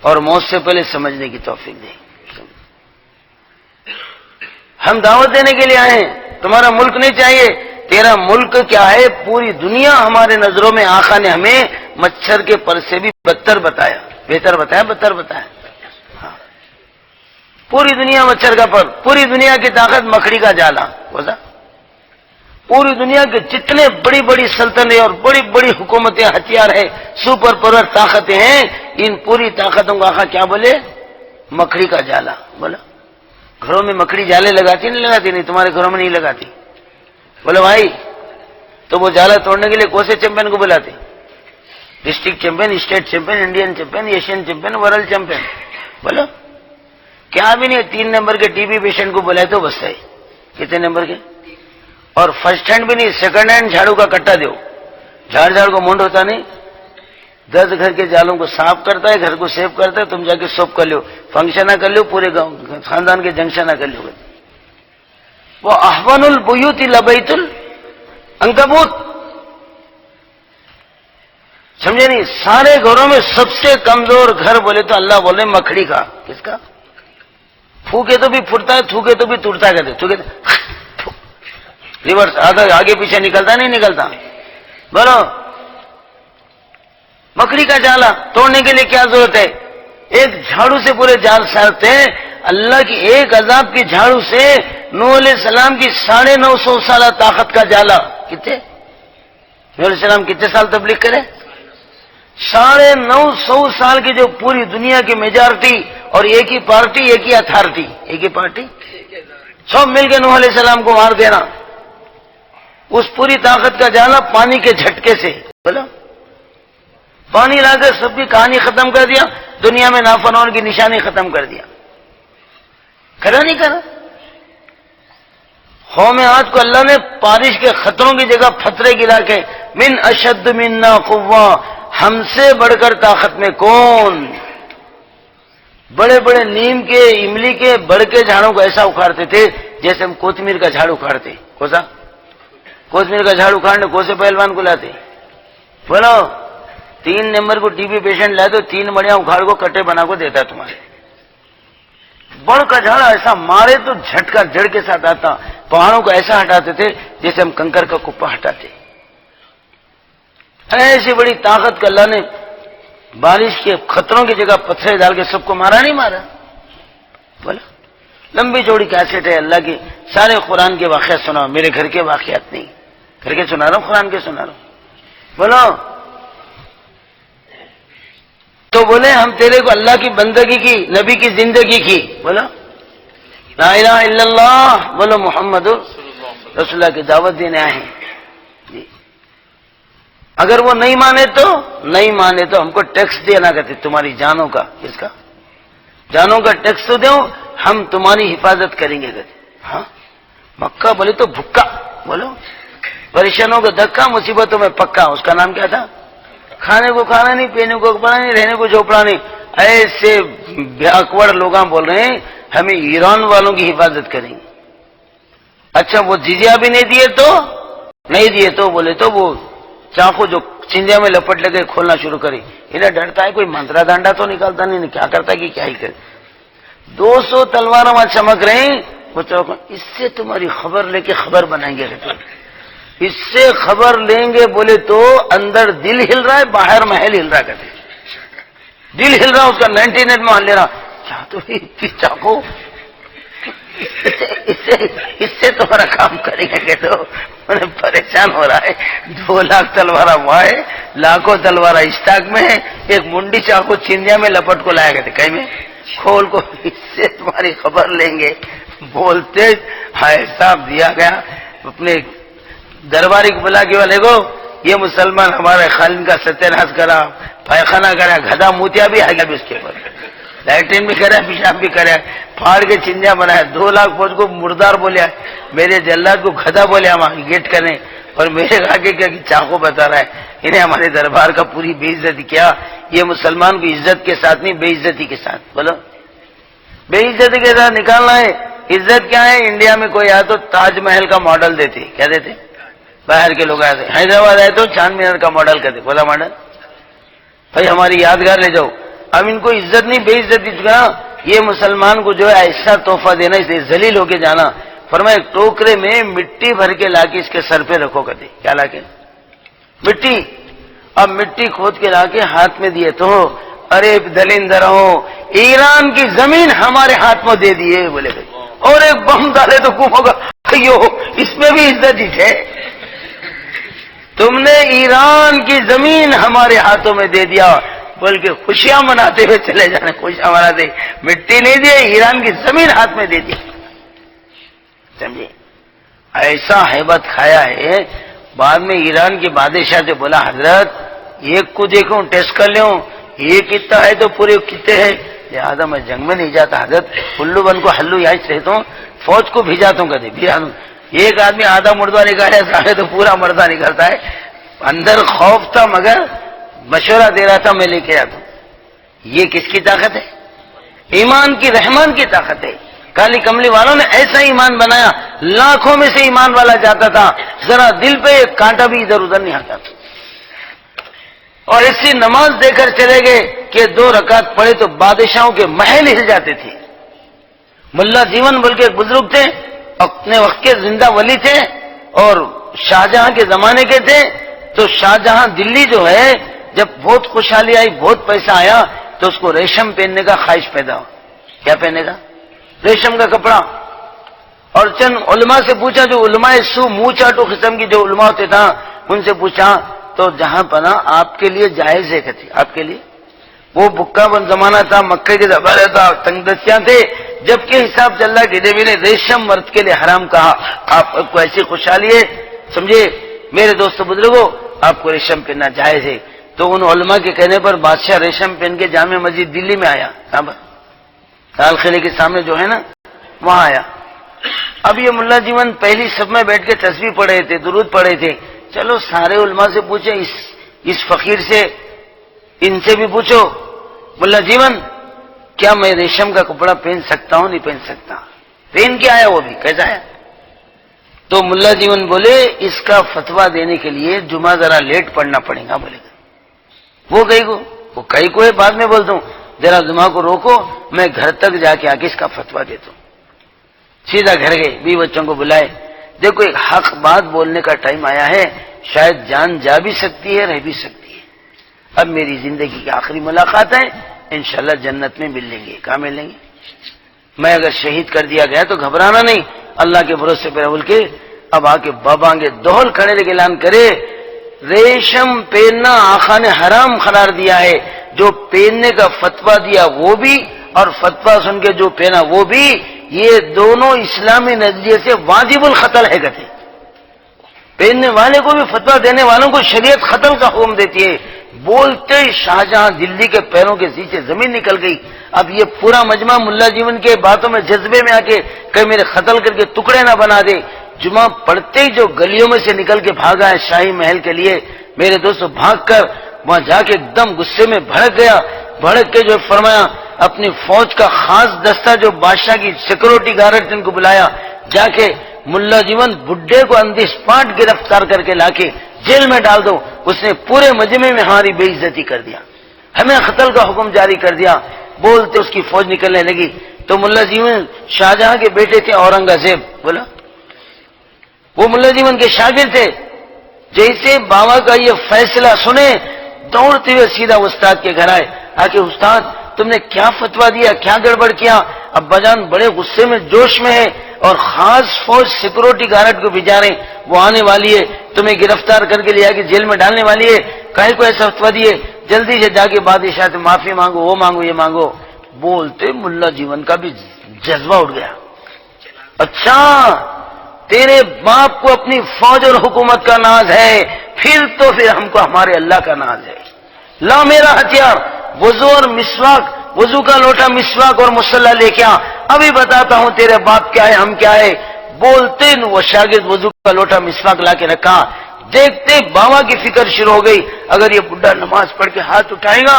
اور موت سے پہلے سمجھنے کی توفیق دے. ہم دعوت دینے کے لیے آئے ہیں، تمہارا ملک نہیں چاہیے. تیرا ملک کیا ہے؟ پوری دنیا ہمارے نظروں میں آقا نے ہمیں مچھر کے پر سے بھی بدتر بتایا، بہتر بتایا، بدتر بتایا. پوری دنیا مچھر کا پر، پوری دنیا کی طاقت مکڑی کا جالا. پوری دنیا کے جتنے بڑی بڑی سلطنتیں اور بڑی بڑی حکومتیں، ہتھیار ہے، سپر پاور طاقتیں ہیں، ان پوری طاقتوں کا آقا کیا بولے؟ مکڑی کا جالا بولا۔ گھروں میں مکڑی جالے لگاتی نہیں لگاتی؟ نہیں، تمہارے گھروں میں نہیں لگاتی؟ بولے بھائی تو وہ جالا توڑنے کے لیے کون سے چیمپئن کو بلاتے؟ District champion, state champion, Indian champion, Asian champion, world champion? بولو کیا بھی نہیں، 3 نمبر کے ٹی بی پیشنٹ کو بلائے تو بس ہے۔ کتنے نمبر کے؟ اور فرسٹ ہینڈ بھی نہیں، سیکنڈ ہینڈ جھاڑو کا کٹا دو، جھاڑ کو مونڈ ہوتا نہیں، 10 گھر کے جالوں کو صاف کرتا ہے، گھر کو سیو کرتا ہے، تم جا کے سوپ کر لو، فنکشن نہ کر لو، پورے گاؤں خاندان کے جنکشن نہ کر لو۔ وہ احوان البیوت لبیت العنکبوت، سمجھے نہیں؟ سارے گھروں میں سب سے کمزور گھر بولے تو اللہ بولے مکڑی کا۔ کس کا؟ پھوکے تو بھی پھٹتا ہے، تھوکے تو بھی ٹوٹتا ہے، کہتے تھوکے ریورس آگے پیچھے نکلتا نہیں نکلتا؟ بولو مکڑی کا جالا توڑنے کے لیے کیا ضرورت ہے؟ ایک جھاڑو سے پورے جال سارتے ہیں۔ اللہ کی ایک عذاب کی جھاڑو سے نوح علیہ السلام کی 950 سالہ طاقت کا جالا۔ کتنے؟ نوح علیہ السلام کتنے سال تبلیغ کرے؟ 950 سال کی جو پوری دنیا کی میجارٹی اور ایک ہی پارٹی، ایک ہی اتھارٹی، ایک ہی پارٹی، سب مل کے نوح علیہ السلام کو مار دینا۔ اس پوری طاقت کا جالا پانی کے جھٹکے سے، بولا پانی لا کر سب کی کہانی ختم کر دیا، دنیا میں نافرمانوں کی نشانی ختم کر دیا۔ کرا نہیں کرا؟ قوم عاد کو اللہ نے بارش کے خطروں کی جگہ پتھرے گرا کے، من اشد منا قوہ، ہم سے بڑھ کر طاقت میں کون؟ بڑے بڑے نیم کے، املی کے، بڑھ کے جھاڑوں کو ایسا اکھاڑتے تھے جیسے ہم کوتمیر کا جھاڑ اکھاڑتے۔ کوسا کوتمیر کا جھاڑ اکھاڑنے کوسے پہلوان کو لاتے؟ بولو 3 نمبر کو ٹی بی پیشنٹ لائے تو 3 بڑیاں اکھاڑ کو کٹے بنا کو دیتا تمہارے۔ بڑھ کا جھاڑا ایسا مارے تو جھٹکا جڑ کے ساتھ آتا، پہاڑوں کو ایسا ہٹاتے تھے جیسے ہم کنکر کا کپا ہٹاتے۔ ایسی بڑی طاقت کا اللہ نے بارش کے خطروں کی جگہ پتھرے ڈال کے سب کو مارا نہیں مارا؟ بولا لمبی چوڑی کیسٹ ہے اللہ کی، سارے قرآن کے واقعات سناؤ، میرے گھر کے واقعات نہیں، گھر کے سنا رہا ہوں، قرآن کے سنا رہا ہوں۔ بولو تو بولے ہم تیرے کو اللہ کی بندگی کی، نبی کی زندگی کی، بولو لا الہ الا اللہ، بولو محمد رسول اللہ کی دعوت دینے آئے ہیں جی۔ اگر وہ نہیں مانے تو ہم کو ٹیکس دینا کہتے، تمہاری جانوں کا۔ کس کا؟ جانوں کا ٹیکس تو دو، ہم تمہاری حفاظت کریں گے کہتے۔ ہاں مکہ بولے تو بھکا، بولو پریشانوں کا دھکا، مصیبتوں میں پکا، اس کا نام کیا تھا؟ کھانے کو کھانا نہیں، پینے کو کپڑا نہیں، رہنے کو جھوپڑا نہیں۔ ایسے بیاکورڈ لوگ بول رہے ہیں ہمیں ایران والوں کی حفاظت کریں گے۔ اچھا وہ جزیہ بھی نہیں دیے تو بولے تو وہ چاقو جو چندیا میں لپٹ لگے کھولنا شروع کری۔ انہیں ڈرتا ہے کوئی منترا ڈانڈا تو نکالتا نہیں، کیا کرتا کہ کیا ہی کرے۔ 200 تلواروں میں چمک رہے ہیں، وہ اس سے تمہاری خبر لے کے خبر بنائیں گے، اس سے خبر لیں گے بولے تو اندر دل ہل رہا ہے، باہر محل ہل رہا کہتے، دل ہل رہا اس کا 99 محل لے رہا، کیا تو چاقو اس سے تمہارا کام کریں گے تو انہیں پریشان ہو رہا ہے۔ 2 لاکھ تلوارہ وہاں ہے، لاکھوں تلوارہ اسٹاک میں ہے، ایک منڈی چاقو چندیا میں لپٹ کو لایا گئے کہیں میں کھول کو، اس سے تمہاری خبر لیں گے بولتے حساب دیا گیا۔ اپنے درباری کو بلا کے والے کو یہ مسلمان ہمارے خالن کا ستیہ کرا، پائخانہ کرا، گدھا موتیا بھی آ گیا اس کے اوپر، لیٹرین بھی کرا، پیشاب بھی کرا، پھاڑ کے چندیا بنایا، 2 لاکھ فوج کو مردار بولیا، میرے جلاد کو گدھا بولیا وہاں گیٹ کرنے، اور میرے آگے کیا کہ چاقو بتا رہا ہے۔ انہیں ہمارے دربار کا پوری بے عزتی کیا، یہ مسلمان کو عزت کے ساتھ نہیں بے عزتی کے ساتھ، بولو بے عزتی کے ساتھ نکالنا ہے۔ عزت کیا ہے؟ انڈیا میں کوئی آیا تو تاج محل کا ماڈل دیتے، کیا دیتے؟ باہر کے لوگ آئے تھے، حیدرآباد آئے تو چاند مینار کا ماڈل کہتے، بولا ماڈل بھائی ہماری یادگار لے جاؤ۔ اب ان کو عزت نہیں بے عزتی کرنا، یہ مسلمان کو جو ہے ایسا تحفہ دینا، اسے ذلیل ہو کے جانا۔ فرمایا ایک ٹوکرے میں مٹی بھر کے لا کے اس کے سر پہ رکھو کہتے، کیا لا کے؟ مٹی۔ اب مٹی کھود کے لا کے ہاتھ میں دیے تو ارے دلندروں، ایران کی زمین ہمارے ہاتھ میں دے دیے بولے بھائی، اور ایک بم ڈالے تو گم ہوگا، اس میں بھی عزت ہی ہے. تم نے ایران کی زمین ہمارے ہاتھوں میں دے دیا، بلکہ خوشیاں مناتے ہوئے چلے جانا. خوشیاں مناتے، مٹی نہیں دی، ایران کی زمین ہاتھ میں دے دی. سمجھے؟ ایسا ہیبت کھایا ہے. بعد میں ایران کے بادشاہ سے بولا حضرت ایک کو دیکھوں ٹیسٹ کر لوں، یہ کتنا ہے تو پورے کتنے ہیں، لہٰذا میں جنگ میں نہیں جاتا حضرت، الو بن کو ہلو یہاں رہتا ہوں، فوج کو بھیجاتا ہوں کبھی بھیجاتا ہوں. ایک آدمی آدھا مردہ نکالے سامنے تو پورا مردہ نکلتا ہے. اندر خوف تھا مگر مشورہ دے رہا تھا میں لے کے آتا ہوں. یہ کس کی طاقت ہے؟ ایمان کی، رحمان کی طاقت ہے. کالی کملی والوں نے ایسا ایمان بنایا، لاکھوں میں سے ایمان والا جاتا تھا، ذرا دل پہ ایک کانٹا بھی ادھر ادھر نہیں آتا تھا. اور ایسی نماز دے کر چلے گئے کہ 2 رکعت پڑھے تو بادشاہوں کے محل ہل جاتے تھے. ملا جیون بول کے ایک بزرگ تھے، اپنے وقت کے زندہ ولی تھے اور شاہجہاں کے زمانے کے تھے. تو شاہجہاں دلی جو ہے، جب بہت خوشحالی آئی، بہت پیسہ آیا، تو اس کو ریشم پہننے کا خواہش پیدا ہو. کیا پہننے کا؟ ریشم کا کپڑا. اور چند علماء سے پوچھا، جو علماء سو منہ چاٹو قسم کی جو علماء ہوتے تھا، ان سے پوچھا تو جہاں پنا آپ کے لیے جائز ہے. کہتے آپ کے لیے؟ وہ بکا بن زمانہ تھا، مکے کے زمانے تھا، تنگ دستیاں تھے، جبکہ حساب چل رہا کہ نبی نے ریشم مرد کے لیے حرام کہا. آپ کو ایسی خوشحالی ہے، سمجھے میرے دوستو بزرگوں، آپ کو ریشم پہننا جائز ہے. تو ان علماء کے کہنے پر بادشاہ ریشم پہن کے جامع مسجد دلی میں آیا، لال قلعے کے سامنے جو ہے نا، وہاں آیا. اب یہ ملا جیون پہلی صف میں بیٹھ کے تسبیح پڑھ رہے تھے، درود پڑھ رہے تھے. چلو سارے علماء سے پوچھے، اس فقیر سے، ان سے بھی پوچھو، ملا جیون کیا میں ریشم کا کپڑا پہن سکتا ہوں؟ نہیں پہن سکتا. پہن کے آیا، وہ بھی کیسا آیا؟ تو ملا جیون بولے اس کا فتویٰ دینے کے لیے جمعہ ذرا لیٹ پڑھنا پڑے گا. بولے گا وہ کئی کو ہے، بعد میں بولتا ہوں، ذرا جمعہ کو روکو، میں گھر تک جا کے آگے اس کا فتویٰ دیتا ہوں. سیدھا گھر گئے، بیوی بچوں کو بلائے. دیکھو ایک حق بات بولنے کا ٹائم آیا ہے، شاید جان جا بھی سکتی ہے، رہ بھی سکتی ہے. اب میری زندگی کی آخری ملاقات ہے، انشاءاللہ جنت میں مل لیں گے. کہاں مل لیں گے؟ میں اگر شہید کر دیا گیا تو گھبرانا نہیں، اللہ کے بھروسے پہ بول کے اب آ کے بابا کے دہل کھڑے لے کے اعلان کرے ریشم پہننا آقا نے حرام قرار دیا ہے. جو پہننے کا فتویٰ دیا وہ بھی، اور فتویٰ سن کے جو پہنا وہ بھی، یہ دونوں اسلامی نظریے سے واجب القتل ہے. کہتے پہننے والے کو بھی فتویٰ دینے والوں کو شریعت قتل کا حکم دیتی ہے. بولتے شاہجہاں دلی کے پیروں کے نیچے زمین نکل گئی. اب یہ پورا مجمع ملا جیون کے باتوں میں جذبے میں آ کے کہ میرے قتل کر کے ٹکڑے نہ بنا دے. جمعہ پڑھتے ہی جو گلیوں میں سے نکل کے بھاگا ہے شاہی محل کے لیے، میرے دوستو بھاگ کر وہاں جا کے ایک دم غصے میں بھڑک گیا. بھڑک کے جو فرمایا اپنی فوج کا خاص دستہ جو بادشاہ کی سیکورٹی گارڈ جن کو بلایا، جا کے ملا جیون بڈھے کو آن دی اسپاٹ گرفتار کر کے لا کے جیل میں ڈال دو. اس نے پورے مجمع میں ہماری بے عزتی کر دیا، ہمیں قتل کا حکم جاری کر دیا. بولتے اس کی فوج نکلنے لگی. تو ملا جیون شاہجہاں کے بیٹے تھے اورنگزیب، بولا وہ ملا جیون کے شاگرد تھے. جیسے بابا کا یہ فیصلہ سنے دوڑتے ہوئے سیدھا استاد کے گھر آئے. آکے استاد تم نے کیا فتویٰ دیا، کیا گڑبڑ کیا؟ ابا جان بڑے غصے میں جوش میں ہے اور خاص فوج سیکورٹی گارڈ کو بھیجا رہے، وہ آنے والی ہے، تمہیں گرفتار کر کے لیا کہ جیل میں ڈالنے والی ہے. کاہے کو ایسا فتویٰ دیے؟ جلدی سے جا کے بادشاہ سے معافی مانگو، وہ مانگو، یہ مانگو. بولتے ملا جیون کا بھی جذبہ اٹھ گیا. اچھا تیرے باپ کو اپنی فوج اور حکومت کا ناز ہے، پھر ہم کو ہمارے اللہ کا ناز ہے. لا میرا ہتھیار وضو اور مسواک، وضو کا لوٹا، مسواک اور مصلی لے کے آ، ابھی بتاتا ہوں تیرے باپ کیا ہے، ہم کیا ہے. بولتے وہ شاگرد وضو کا لوٹا مسواک لا کے رکھا. دیکھتے بابا کی فکر شروع ہو گئی، اگر یہ بڈھا نماز پڑھ کے ہاتھ اٹھائے گا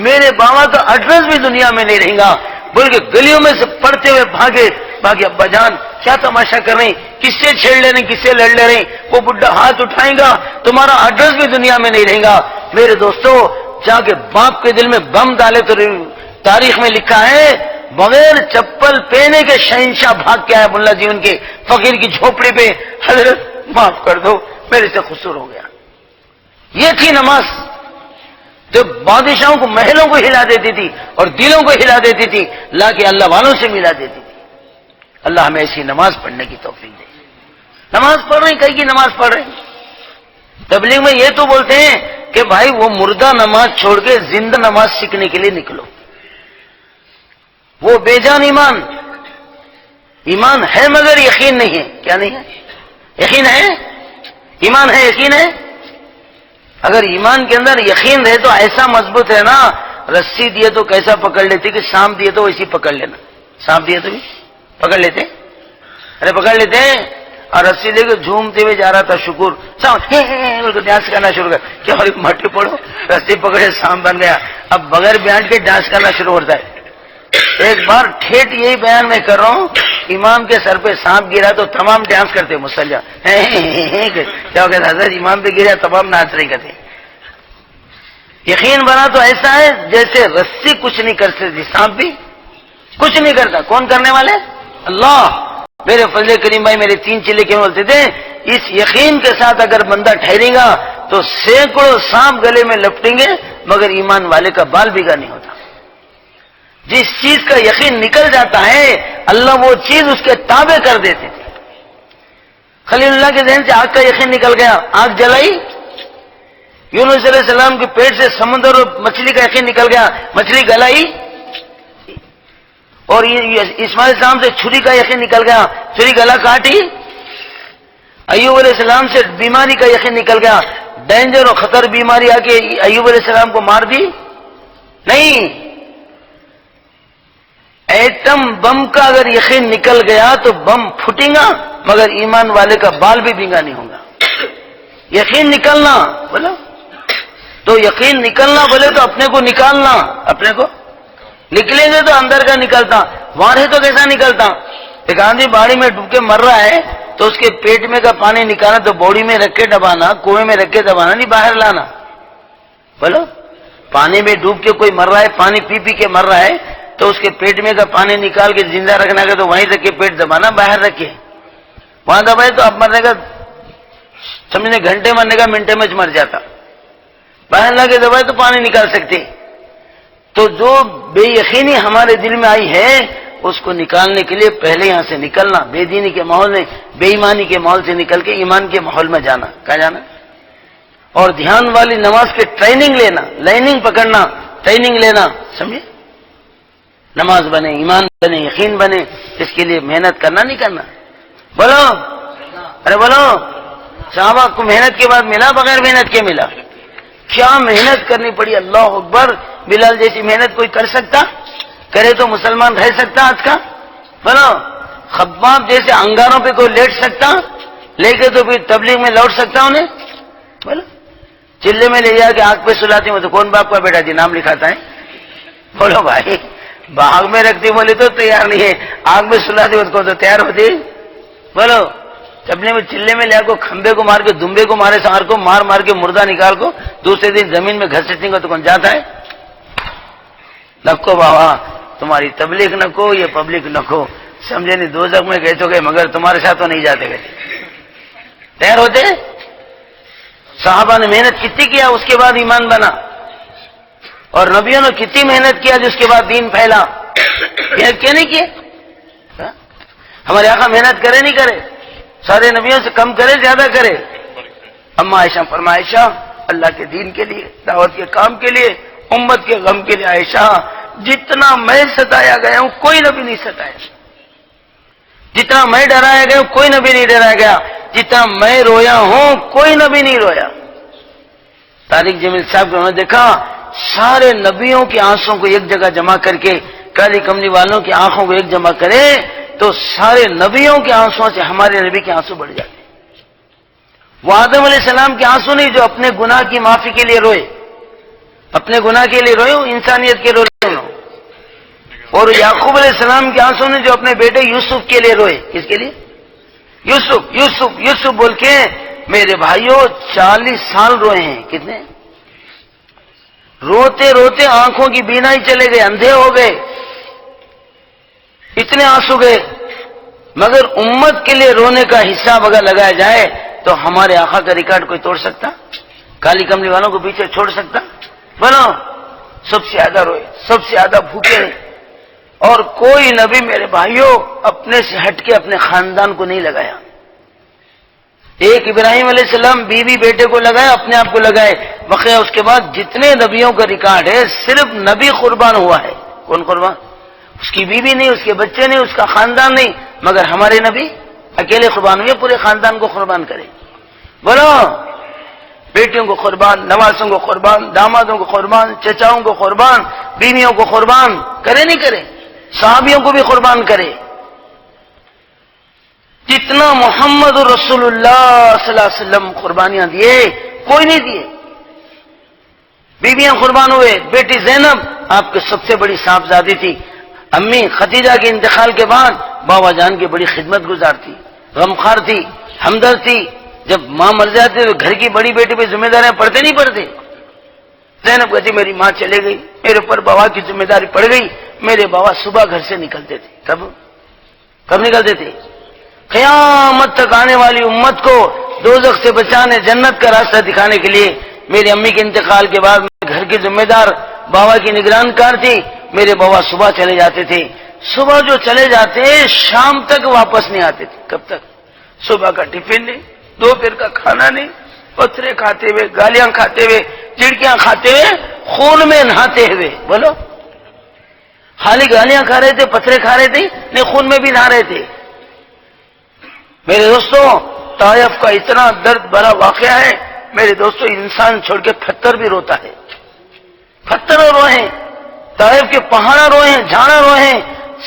میرے بابا کا ایڈریس بھی دنیا میں نہیں رہے گا. بول کے گلیوں میں سے پڑھتے ہوئے بھاگے. ابا جان کیا تماشا کر رہے ہیں، کس سے چھیڑ لے رہے ہیں، کس سے لڑ لے رہے ہیں؟ وہ بڈھا ہاتھ اٹھائے گا تمہارا ایڈریس بھی دنیا میں نہیں رہے گا. میرے دوستو جا کے باپ کے دل میں بم ڈالے تو تاریخ میں لکھا ہے بغیر چپل پہنے کے شہنشاہ بھاگ کے آیا ملا جیون کے فقیر کی جھوپڑی پہ. حضرت معاف کر دو، میرے سے قصور ہو گیا. یہ تھی نماز جو بادشاہوں کو، محلوں کو ہلا دیتی تھی اور دلوں کو ہلا دیتی تھی، لا کے اللہ والوں سے ملا دیتی تھی. اللہ ہمیں ایسی نماز پڑھنے کی توفیق دے. نماز پڑھ رہے ہیں، کہیں کی نماز پڑھ رہے ہیں. تبلیغ میں یہ تو بولتے ہیں کہ بھائی وہ مردہ نماز چھوڑ کے زندہ نماز سیکھنے کے لیے نکلو. وہ بے جان ایمان، ایمان ہے مگر یقین نہیں ہے. کیا نہیں ہے؟ یقین ہے. ایمان ہے، یقین ہے. اگر ایمان کے اندر یقین رہے تو ایسا مضبوط ہے نا، رسی دیے تو کیسا پکڑ لیتے کہ سانپ دیے تو ویسی پکڑ لینا. سانپ دیے تو بھی پکڑ لیتے، ارے پکڑ لیتے ہیں. اور رسی لے کے جھومتے ہوئے جا رہا تھا شکر، ڈانس کرنا شروع کر کیا مٹی پڑو، رسی پکڑے سانپ بن گیا. اب بغیر بیان کے ڈانس کرنا شروع ہوتا ہے. ایک بار ٹھیٹ یہی بیان میں کر رہا ہوں، امام کے سر پہ سانپ گرا تو تمام ڈانس کرتے مسلح. کیا کہتا حضرت امام پہ گرا تمام ناچ نہیں کرتے. یقین بنا تو ایسا ہے جیسے رسی کچھ نہیں کر سکتی، سانپ بھی کچھ نہیں کرتا. کون کرنے والے؟ اللہ. میرے فضل کریم بھائی میرے 3 چلے کیوں بولتے تھے، اس یقین کے ساتھ اگر بندہ ٹھہرے گا تو سینکڑوں سانپ گلے میں لپٹیں گے مگر ایمان والے کا بال بھیگا نہیں ہوتا. جس چیز کا یقین نکل جاتا ہے اللہ وہ چیز اس کے تابع کر دیتے تھے. خلیل اللہ کے ذہن سے آگ کا یقین نکل گیا، آگ جلائی. یونس علیہ السلام کے پیٹ سے سمندر اور مچھلی کا یقین نکل گیا، مچھلی گلائی. اور اسماعیل السلام سے چھری کا یقین نکل گیا، چھری گلا کاٹی. ایوب علیہ السلام سے بیماری کا یقین نکل گیا، ڈینجر اور خطر بیماری آ کے ایوب علیہ السلام کو مار دی نہیں. ایٹم بم کا اگر یقین نکل گیا تو بم پھٹے گا مگر ایمان والے کا بال بھی بھینگا نہیں ہوگا. یقین نکلنا بولو تو یقین نکلنا بولے تو اپنے کو نکالنا. اپنے کو نکلیں گے تو اندر کا نکلتا، وہاں ہے تو کیسا نکلتا. ایک آدمی باڑی میں ڈوب کے مر رہا ہے تو اس کے پیٹ میں کا پانی نکالنا تو باڑی میں رکھ کے دبانا، کنویں میں رکھ کے دبانا، نہیں باہر لانا. بولو پانی میں ڈوب کے کوئی مر رہا ہے، پانی پی پی کے مر رہا ہے تو اس کے پیٹ میں کا پانی نکال کے زندہ رکھنا کا تو وہیں رکھ کے پیٹ دبانا، باہر رکھے. وہاں دبائے تو اب مرنے کا سمجھنے گھنٹے مرنے کا منٹے میں مر جاتا. باہر لا کے دبائے تو پانی نکال سکتے. تو جو بے یقینی ہمارے دل میں آئی ہے اس کو نکالنے کے لیے پہلے یہاں سے نکلنا، بے دینی کے ماحول میں، بے ایمانی کے ماحول سے نکل کے ایمان کے ماحول میں جانا. کہاں جانا؟ اور دھیان والی نماز کے ٹریننگ لینا، لائننگ پکڑنا، ٹریننگ لینا. سمجھے؟ نماز بنے، ایمان بنے، یقین بنے، اس کے لیے محنت کرنا نہیں کرنا. بولو ارے بولو. صحابہ کو محنت کے بعد ملا، بغیر محنت کے ملا. کیا محنت کرنی پڑی، اللہ اکبر. بلال جیسی محنت کوئی کر سکتا؟ کرے تو مسلمان رہ سکتا آج کا؟ بولو. خباب جیسے انگاروں پہ کوئی لیٹ سکتا؟ لے کے تو پھر تبلیغ میں لوٹ سکتا انہیں؟ بولو. چلے میں لے جا کے آگ پہ سلاتی ہوں تو کون باپ کا بیٹا جی نام لکھاتا ہے؟ بولو بھائی. باغ میں رکھتی بولے تو تیار نہیں ہے، آگ میں سلاتی ہو تو تیار ہوتی. بولو. چپنے میں چلے میں لے کو کھمبے کو مار کے دمبے کو مارے سار کو مار مار کے مردہ نکال کو دوسرے دن زمین میں گھسیٹنے کو تو کون جاتا ہے؟ نکو بابا تمہاری تبلیغ نکو، یہ پبلک نکو. سمجھے نہیں دوزخ میں گئے تو گئے مگر تمہارے ساتھ تو نہیں جاتے گئے. تیار ہوتے. صحابہ نے محنت کتنی کیا اس کے بعد ایمان بنا، اور نبیوں نے کتنی محنت کیا جس کے بعد دین پھیلا. محنت کیا نہیں کیے؟ ہمارے آقا محنت کرے نہیں کرے؟ سارے نبیوں سے کم کرے زیادہ کرے؟ اما عائشہ فرمائشہ اللہ کے دین کے لیے، دعوت کے کام کے لیے، امت کے غم کے لیے، عائشہ جتنا میں ستایا گیا ہوں کوئی نبی نہیں ستایا، جتنا میں ڈرایا گیا ہوں کوئی نبی نہیں ڈرایا گیا، جتنا میں رویا ہوں کوئی نبی نہیں رویا. طارق جمیل صاحب کو انہوں نے دیکھا سارے نبیوں کی آنسوں کو ایک جگہ جمع کر کے کالی کملی والوں کی آنکھوں کو ایک جمع کرے تو سارے نبیوں کے آنسوں سے ہمارے نبی کے آنسو بڑھ جاتے. وہ آدم علیہ السلام کے آنسو نہیں جو اپنے گناہ کی معافی کے لیے روئے، اپنے گناہ کے لیے روئے، انسانیت کے روئے. اور یعقوب علیہ السلام کے آنسو نے جو اپنے بیٹے یوسف کے لیے روئے. کس کے لیے؟ یوسف یوسف یوسف بول کے. میرے بھائیوں 40 سال روئے ہیں. کتنے؟ روتے روتے آنکھوں کی بینائی چلے گئے، اندھے ہو گئے، اتنے آنسو گئے. مگر امت کے لیے رونے کا حساب اگر لگایا جائے تو ہمارے آقا کا ریکارڈ کوئی توڑ سکتا؟ کالی کملی والوں کو پیچھے چھوڑ سکتا؟ بنو. سب سے زیادہ روئے، سب سے زیادہ بھوکے رہے. اور کوئی نبی میرے بھائیوں اپنے سے ہٹ کے اپنے خاندان کو نہیں لگایا. ایک ابراہیم علیہ السلام بیوی بیٹے کو لگائے، اپنے آپ کو لگائے، واقعہ اس کے بعد جتنے نبیوں کا ریکارڈ ہے صرف نبی قربان ہوا ہے۔ کون قربان؟ اس کی بیوی نہیں، اس کے بچے نہیں، اس کا خاندان نہیں، مگر ہمارے نبی اکیلے قربان ہوئے، پورے خاندان کو قربان کرے۔ بولو، بیٹیوں کو قربان، نواسوں کو قربان، دامادوں کو قربان، چچاؤں کو قربان، بیویوں کو قربان کرے نہیں کرے؟ صحابیوں کو بھی قربان کرے۔ جتنا محمد رسول اللہ صلی اللہ علیہ وسلم قربانیاں دیے کوئی نہیں دیے۔ بیویاں قربان ہوئے۔ بیٹی زینب آپ کے سب سے بڑی صاحبزادی تھی۔ امی خدیجہ کے انتقال کے بعد بابا جان کی بڑی خدمت گزار تھی، غمخوار تھی، ہمدرد تھی۔ جب ماں مر جاتی تو گھر کی بڑی بیٹی پہ ذمہ داریاں پڑتے نہیں پڑتے؟ زینب کہتی میری ماں چلے گئی، میرے اوپر بابا کی ذمہ داری پڑ گئی۔ میرے بابا صبح گھر سے نکلتے تھے۔ کب نکلتے تھے؟ قیامت تک آنے والی امت کو دوزخ سے بچانے، جنت کا راستہ دکھانے کے لیے۔ میری امی کے انتقال کے بعد میں گھر کی ذمہ دار بابا کی نگران کار تھی۔ میرے بابا صبح چلے جاتے تھے، صبح جو چلے جاتے شام تک واپس نہیں آتے تھے۔ کب تک؟ صبح کا ٹفن نہیں، دوپہر کا کھانا نہیں، پتھرے کھاتے ہوئے، گالیاں کھاتے ہوئے، چڑکیاں کھاتے ہوئے، خون میں نہاتے ہوئے۔ بولو، خالی گالیاں کھا رہے تھے، پتھرے کھا رہے تھے؟ نہیں، خون میں بھی نہا رہے تھے۔ میرے دوستوں، طائف کا اتنا درد بھرا واقعہ ہے میرے دوستوں، انسان چھوڑ کے پتھر بھی روتا ہے۔ پتھر روئے، طائف کے پہاڑ روئے، جھاڑا روئے۔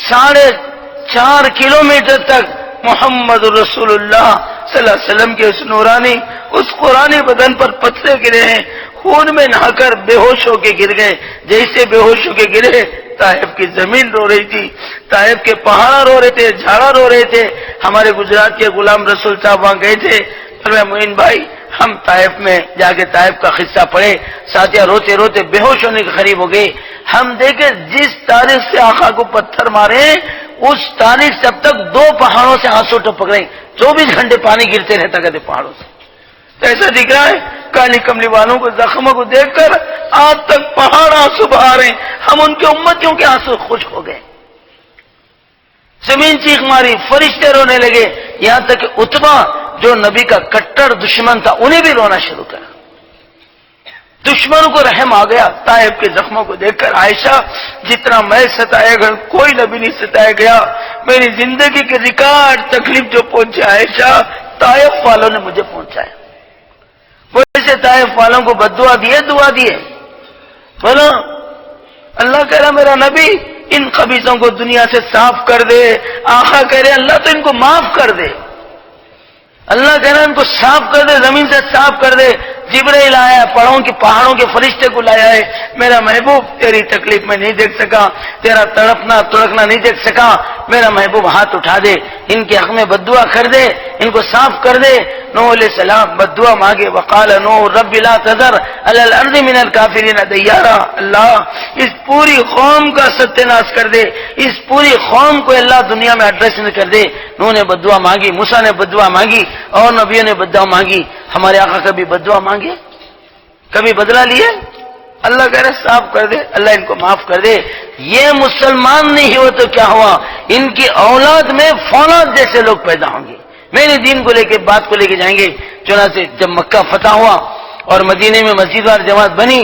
4.5 کلومیٹر تک محمد رسول اللہ صلی اللہ علیہ وسلم کے اس نورانی، اس قرآنی بدن پر پتھرے گرے ہیں، خون میں نہا کر بے ہوش ہو کے گر گئے۔ جیسے بے ہوش ہو کے گرے، طائف کی زمین رو رہی تھی، طائف کے پہاڑ رو رہے تھے، جھاڑا رو رہے تھے۔ ہمارے گجرات کے غلام رسول صاحب وہاں گئے تھے، فرمایا معین بھائی ہم طائف میں جا کے طائف کا قصہ پڑھے، ساتھیہ روتے روتے بے ہوش ہونے کے قریب ہو گئے۔ ہم دیکھے جس تاریخ سے آقا کو پتھر مارے اس تاریخ سے اب تک 2 پہاڑوں سے آنسو ٹپک رہے ہیں، 24 گھنٹے پانی گرتے رہتا کہتے پہاڑوں سے۔ تو ایسا دکھ رہا ہے کالی کملی والوں کو، زخموں کو دیکھ کر آج تک پہاڑ آنسو بہا رہے ہیں۔ ہم ان کے امتیوں کے آنسو خشک ہو گئے۔ زمین چیخ ماری، فرشتے رونے لگے، یہاں تک کہ عتبہ جو نبی کا کٹر دشمن تھا انہیں بھی رونا شروع کرا۔ دشمنوں کو رحم آ گیا طائف کے زخموں کو دیکھ کر۔ عائشہ جتنا میں ستایا گیا کوئی نبی نہیں ستایا گیا، میری زندگی کے ریکارڈ تکلیف جو پہنچے عائشہ طائف والوں نے مجھے پہنچایا۔ ویسے طائف والوں کو بددعا دیے، دعا دیے۔ بولو، اللہ کہہ رہا میرا نبی ان خبیثوں کو دنیا سے صاف کر دے۔ آقا کہہ رہے اللہ تو ان کو معاف کر دے، اللہ کہہ رہا ان کو صاف کر دے، زمین سے صاف کر دے۔ جبرائیل آیا، پہاڑوں کے فرشتے کو لایا ہے، میرا محبوب تیری تکلیف میں نہیں دیکھ سکا، تیرا تڑپنا تڑکنا نہیں دیکھ سکا، میرا محبوب ہاتھ اٹھا دے، ان کے حق میں بددعا کر دے، ان کو صاف کر دے۔ نوح علیہ السلام بددعا مانگے، وقال نوح رب لا تذر علی الارض من الکافرین دیارا۔ اللہ اس پوری قوم کا ستیہ ناش کر دے، اس پوری قوم کو اللہ دنیا میں ایڈریس نہ کر دے۔ نوح نے بددعا مانگی، موسیٰ نے بددعا مانگی، اور نبیوں نے بددعا مانگی۔ ہمارے آقا کبھی بددعا مانگے؟ کبھی بدلہ لیے؟ اللہ کہہ رہے صاف کر دے، اللہ ان کو معاف کر دے۔ یہ مسلمان نہیں ہوا تو کیا ہوا، ان کی اولاد میں فولاد جیسے لوگ پیدا ہوں گے، میرے دین کو لے کے بات کو لے کے جائیں گے۔ چنانچہ جب مکہ فتح ہوا اور مدینے میں مسجد وار جماعت بنی،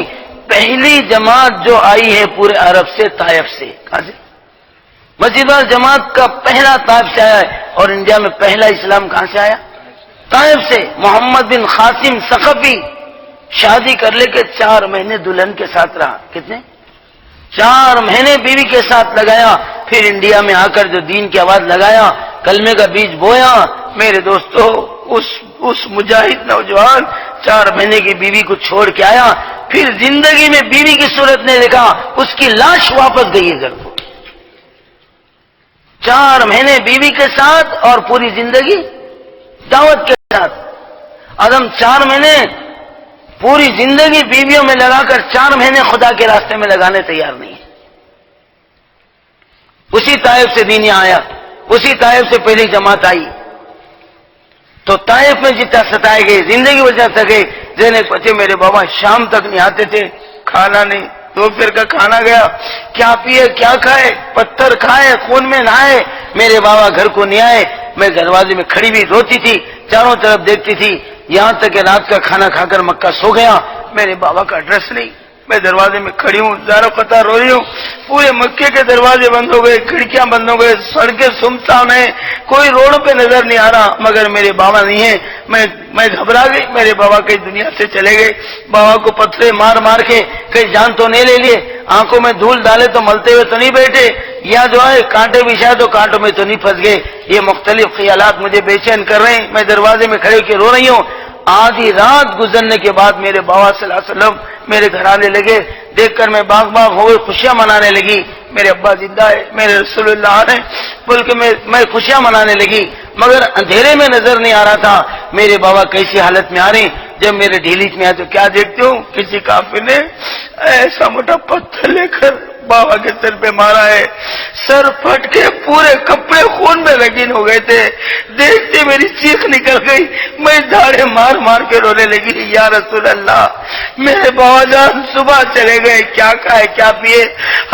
پہلی جماعت جو آئی ہے پورے عرب سے، طائف سے۔ کہاں سے؟ مسجد وار جماعت کا پہلا طائف سے آیا ہے، اور انڈیا میں پہلا اسلام کہاں سے آیا؟ طائف سے۔ محمد بن قاسم ثقفی شادی کر لے کے 4 مہینے دلہن کے ساتھ رہا۔ کتنے؟ 4 مہینے بیوی کے ساتھ لگایا، پھر انڈیا میں آ کر جو دین کی آواز لگایا، کلمے کا بیج بویا۔ میرے دوستو، اس مجاہد نوجوان 4 مہینے کی بیوی کو چھوڑ کے آیا، پھر زندگی میں بیوی کی صورت نہیں دیکھا، اس کی لاش واپس گئی ہے گھر کو۔ 4 مہینے بیوی کے ساتھ اور پوری زندگی دعوت کے ساتھ۔ آدم 4 مہینے پوری زندگی بیویوں میں لگا کر 4 مہینے خدا کے راستے میں لگانے تیار نہیں ہے۔ اسی طائف سے دین یہاں آیا، اسی طائف سے پہلی جماعت آئی۔ تو طائف میں جتنا ستائے گئے، زندگی وجہ سکے۔ زینب بچے میرے بابا شام تک نہیں آتے تھے، کھانا نہیں، دوپہر کا کھانا گیا، کیا پیے کیا کھائے، پتھر کھائے، خون میں نہائے، میرے بابا گھر کو نہیں آئے۔ میں دروازے میں کھڑی بھی روتی تھی، چاروں طرف دیکھتی تھی، یہاں تک کہ رات کا کھانا کھا کر مکہ سو گیا، میرے بابا کا ایڈریس نہیں۔ میں دروازے میں کھڑی ہوں، زارو قطار رو رہی ہوں، پورے مکے کے دروازے بند ہو گئے، کھڑکیاں بند ہو گئے، سڑکیں سنسان ہیں، کوئی روڈ پہ نظر نہیں آ رہا، مگر میرے بابا نہیں ہے۔ میں گھبرا گئی، میرے بابا کئی دنیا سے چلے گئے۔ بابا کو پتھرے مار مار کے کئی جان تو نہیں لے لیے، آنکھوں میں دھول ڈالے تو ملتے ہوئے تو نہیں بیٹھے، یا جو ہے کانٹے بچھائے تو کانٹوں میں تو نہیں پھنس گئے۔ یہ مختلف خیالات مجھے بے چین کر رہے ہیں۔ میں دروازے میں کھڑے کے رو رہی ہوں۔ آدھی رات گزرنے کے بعد میرے بابا صلی اللہ علیہ وسلم میرے گھر آنے لگے، دیکھ کر میں باغ باغ ہو گئی، خوشیاں منانے لگی، میرے ابا زندہ ہے، میرے رسول اللہ ہے، بول کے میں خوشیاں منانے لگی، مگر اندھیرے میں نظر نہیں آ رہا تھا میرے بابا کیسی حالت میں آ رہے۔ جب میرے ڈھیلیچ میں آئے تو کیا دیکھتے ہوں، کسی کافر نے ایسا موٹا پتھر لے کر بابا کے سر پہ مارا ہے، سر پھٹ کے پورے کپڑے خون میں رنگین ہو گئے تھے۔ دیکھتے میری چیخ نکل گئی، میں دھاڑے مار مار کے رونے لگی، یا رسول اللہ میرے بابا جان صبح چلے گئے، کیا کھائے کیا پیے،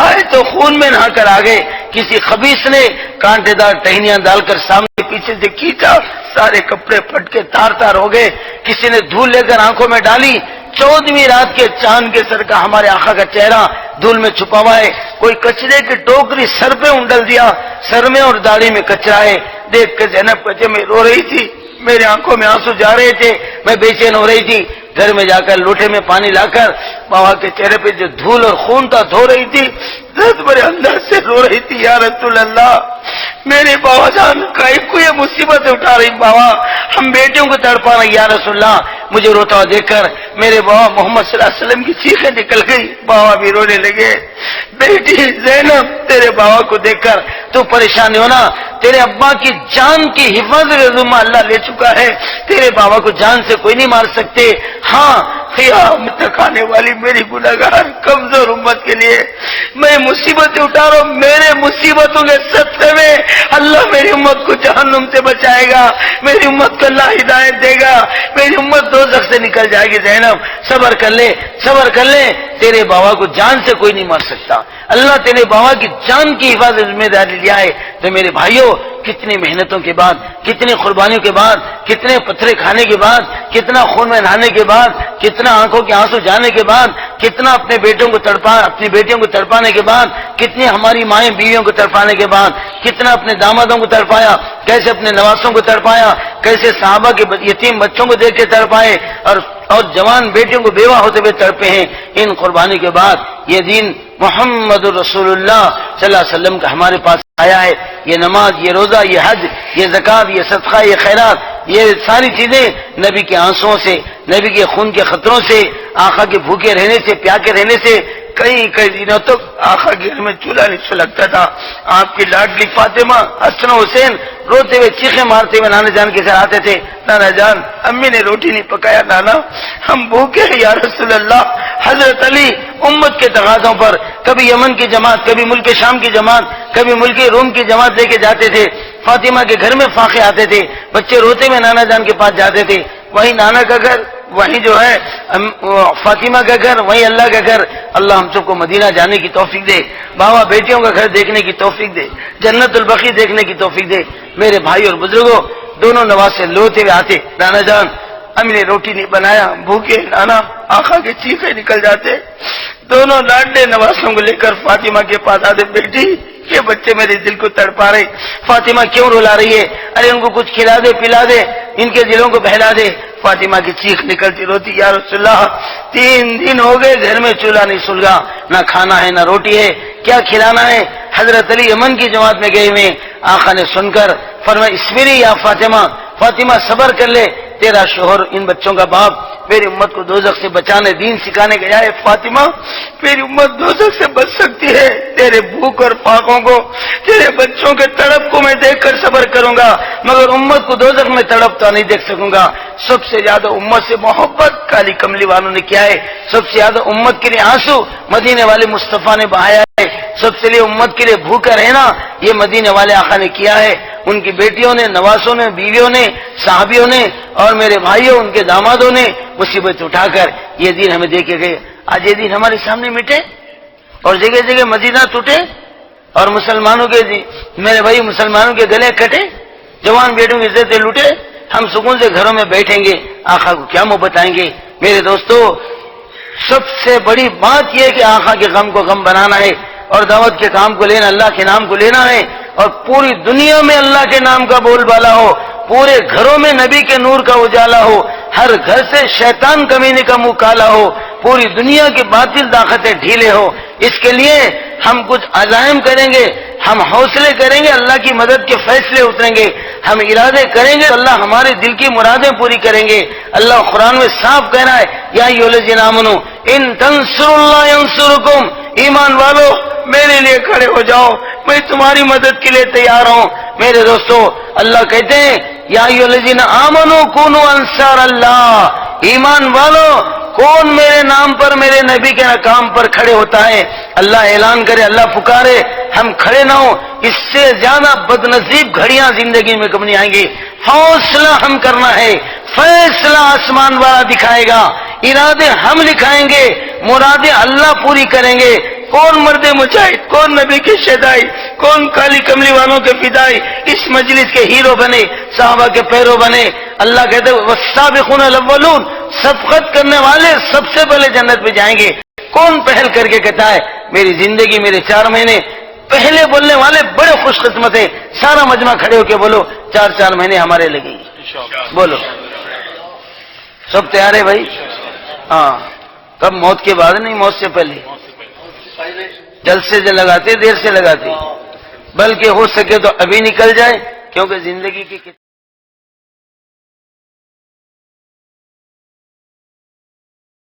آئے تو خون میں نہا کر آ گئے۔ کسی خبیث نے کانٹے دار ٹہنیاں ڈال کر سامنے پیچھے سے کھینچا، سارے کپڑے پھٹ کے تار تار ہو گئے۔ کسی نے دھول لے کر آنکھوں میں ڈالی، 14ویں رات کے چاند کے سر کا ہمارے آقا کا چہرہ دھول میں چھپا ہوا ہے۔ کوئی کچرے کی ٹوکری سر پہ انڈل دیا، سر میں اور داڑھی میں کچرا ہے۔ دیکھ کے زینب کہتے میں رو رہی تھی، میرے آنکھوں میں آنسو جا رہے تھے، میں بے چین ہو رہی تھی۔ گھر میں جا کر لوٹے میں پانی لا کر بابا کے چہرے پہ جو دھول اور خون تھا دھو رہی تھی، درد بڑے اندر سے رو رہی تھی، یا رسول اللہ میرے بابا جان کئی کو یہ مصیبت اٹھا رہی، بابا ہم بیٹیوں کو تڑپا رہے، یا رسول اللہ۔ مجھے روتا ہوا دیکھ کر میرے بابا محمد صلی اللہ علیہ وسلم کی چیخیں نکل گئی، بابا بھی رونے لگے۔ بیٹی زینب تیرے بابا کو دیکھ کر تو پریشان ہونا، تیرے ابا کی جان کی حفاظت ذمہ اللہ لے چکا ہے، تیرے بابا کو جان سے کوئی نہیں مار سکتے۔ ہاں قیامت تک آنے والی میری گنہگار کمزور امت کے لیے میں مصیبتیں اٹھا رہا ہوں، میرے مصیبتوں کے صدقے میں اللہ میری امت کو جہنم سے بچائے گا، میری امت کو اللہ ہدایت دے گا، میری امت دوزخ سے نکل جائے گی۔ زینب صبر کر لے، صبر کر لے، تیرے بابا کو جان سے کوئی نہیں مار سکتا، اللہ تیرے بابا کی جان کی حفاظت ذمہ داری لیا ہے۔ تو میرے بھائیوں کتنی محنتوں کے بعد، کتنی قربانیوں کے بعد، کتنے پتھرے کھانے کے بعد، کتنا خون میں نہانے کے بعد، کتنا آنکھوں کے آنسو جانے کے بعد، کتنا اپنے بیٹوں کو اپنی بیٹیوں کو تڑپانے کے بعد، کتنی ہماری مائیں بیویوں کو تڑپانے کے بعد، کتنا اپنے دامادوں کو تڑپایا، کیسے اپنے نواسوں کو تڑپایا، کیسے صحابہ کے یتیم بچوں کو دیکھ کے تڑپائے، اور جوان بیٹیوں کو بیوہ ہوتے ہوئے تڑپے ہیں۔ ان قربانی کے بعد یہ دین محمد رسول اللہ صلی اللہ علیہ وسلم کا ہمارے پاس آیا ہے۔ یہ نماز، یہ روزہ، یہ حج، یہ زکات، یہ صدقہ، یہ خیرات، یہ ساری چیزیں نبی کے آنسوؤں سے، نبی کے خون کے خطروں سے، آقا کے بھوکے رہنے سے، پیاسے رہنے سے، کئی دنوں تک آقا کے گھر میں چولہا نہیں سلگتا تھا۔ آپ کی لاڈلی فاطمہ، حسن حسین روتے ہوئے چیخیں مارتے ہوئے نانا جان کے ساتھ آتے تھے، نانا جان امی نے روٹی نہیں پکایا، نانا ہم بھوکے ہیں یا رسول اللہ۔ حضرت علی امت کے تقاضوں پر کبھی یمن کی جماعت، کبھی ملک شام کی جماعت، کبھی ملک روم کی جماعت لے کے جاتے تھے۔ فاطمہ کے گھر میں فاقے آتے تھے، بچے روتے ہوئے نانا جان کے پاس جاتے تھے، وہی نانا کا گھر، وہی جو ہے فاطمہ کا گھر، وہی اللہ کا گھر۔ اللہ ہم سب کو مدینہ جانے کی توفیق دے، بابا بیٹیوں کا گھر دیکھنے کی توفیق دے، جنت البقیع دیکھنے کی توفیق دے۔ میرے بھائی اور بزرگوں دونوں نواز سے لوتے ہوئے آتے، نانا جان امی نے روٹی نہیں بنایا، بھوکے نانا، آقا کے چیخے نکل جاتے۔ دونوں لاڈلے نواسوں کو لے کر فاطمہ کے پاس آتے، بیٹی یہ بچے میرے دل کو تڑپا رہے، فاطمہ کیوں رلا رہی ہے، ارے ان کو کچھ کھلا دے پلا دے، ان کے دلوں کو بہلا دے۔ فاطمہ کی چیخ نکلتی روتی، یا رسول اللہ 3 دن ہو گئے گھر میں چولہا نہیں سلگا، نہ کھانا ہے نہ روٹی ہے، کیا کھلانا ہے۔ حضرت علی یمن کی جماعت میں گئے ہوئے، آقا نے سن کر فرمایا اسبری یا فاطمہ، فاطمہ صبر کر لے، تیرا شوہر ان بچوں کا باپ میری امت کو دوزخ سے بچانے، دین سکھانے گیا ہے۔ فاطمہ میری امت دوزخ سے بچ سکتی ہے، تیرے بھوک اور فاقوں کو، تیرے بچوں کے تڑپ کو میں دیکھ کر صبر کروں گا، مگر امت کو دوزخ میں تڑپتا نہیں دیکھ سکوں گا۔ سب سے زیادہ امت سے محبت کالی کملی والوں نے کیا ہے، سب سے زیادہ امت کے لیے آنسو مدینے والے مصطفیٰ نے بہایا ہے، سب سے لیے امت کے لیے بھوکا رہنا یہ مدینے والے آقا نے کیا ہے۔ ان کی بیٹیوں نے، نواسوں نے، بیویوں نے، صحابیوں نے اور میرے بھائیوں ان کے دامادوں نے مصیبت اٹھا کر یہ دین ہمیں دے کے گئے۔ آج یہ دین ہمارے سامنے مٹے اور جگہ جگہ مسجدیں ٹوٹے اور مسلمانوں کے میرے بھائی مسلمانوں کے گلے کٹے، جوان بیٹوں کی عزتیں لوٹے، ہم سکون سے گھروں میں بیٹھیں گے، آقا کو کیا محبت آئیں گے؟ میرے دوستو، سب سے بڑی بات یہ ہے کہ آقا کے غم کو غم بنانا ہے، اور دعوت کے کام کو لینا، اللہ کے نام کو لینا ہے، اور پوری دنیا میں اللہ کے نام کا بول بالا ہو، پورے گھروں میں نبی کے نور کا اجالا ہو، ہر گھر سے شیطان کمینے کا منہ کالا ہو، پوری دنیا کی باطل طاقتیں ڈھیلے ہو۔ اس کے لیے ہم کچھ عزائم کریں گے، ہم حوصلے کریں گے، اللہ کی مدد کے فیصلے اتریں گے، ہم ارادے کریں گے، اللہ ہمارے دل کی مرادیں پوری کریں گے۔ اللہ قرآن میں صاف کہہ رہا ہے، یا ایھا الذین آمنوا ان تنصروا اللہ ینصرکم، ایمان والو میرے لیے کھڑے ہو جاؤ، میں تمہاری مدد کے لیے تیار ہوں۔ میرے دوستو، اللہ کہتے ہیں یا ایھا الذین آمنوا کونوا انصار اللہ، ایمان والو کون میرے نام پر، میرے نبی کے کام پر کھڑے ہوتا ہے؟ اللہ اعلان کرے، اللہ پکارے، ہم کھڑے نہ ہوں، اس سے زیادہ بد نصیب گھڑیاں زندگی میں کب نہیں آئیں گی۔ حوصلہ ہم کرنا ہے، فیصلہ آسمان والا دکھائے گا، ارادے ہم لکھائیں گے، مرادیں اللہ پوری کریں گے۔ کون مرد مجاہد، کون نبی کے شہدائی، کون کالی کملی والوں کے فدائی اس مجلس کے ہیرو بنے، صحابہ کے پیرو بنے؟ اللہ کہتے ہیں والسابقون الاولون، سبقت کرنے والے سب سے پہلے جنت میں جائیں گے۔ کون پہل کر کے کہتا ہے میری زندگی میرے 4 مہینے؟ پہلے بولنے والے بڑے خوش قسمت ہیں، سارا مجمع کھڑے ہو کے بولو 4 مہینے ہمارے لگیں گے، بولو سب تیار ہے بھائی؟ ہاں، کب؟ موت کے بعد نہیں، موت سے پہلے، جلد سے جلد لگاتے، دیر سے لگاتے، بلکہ ہو سکے تو ابھی نکل جائے، کیونکہ زندگی کی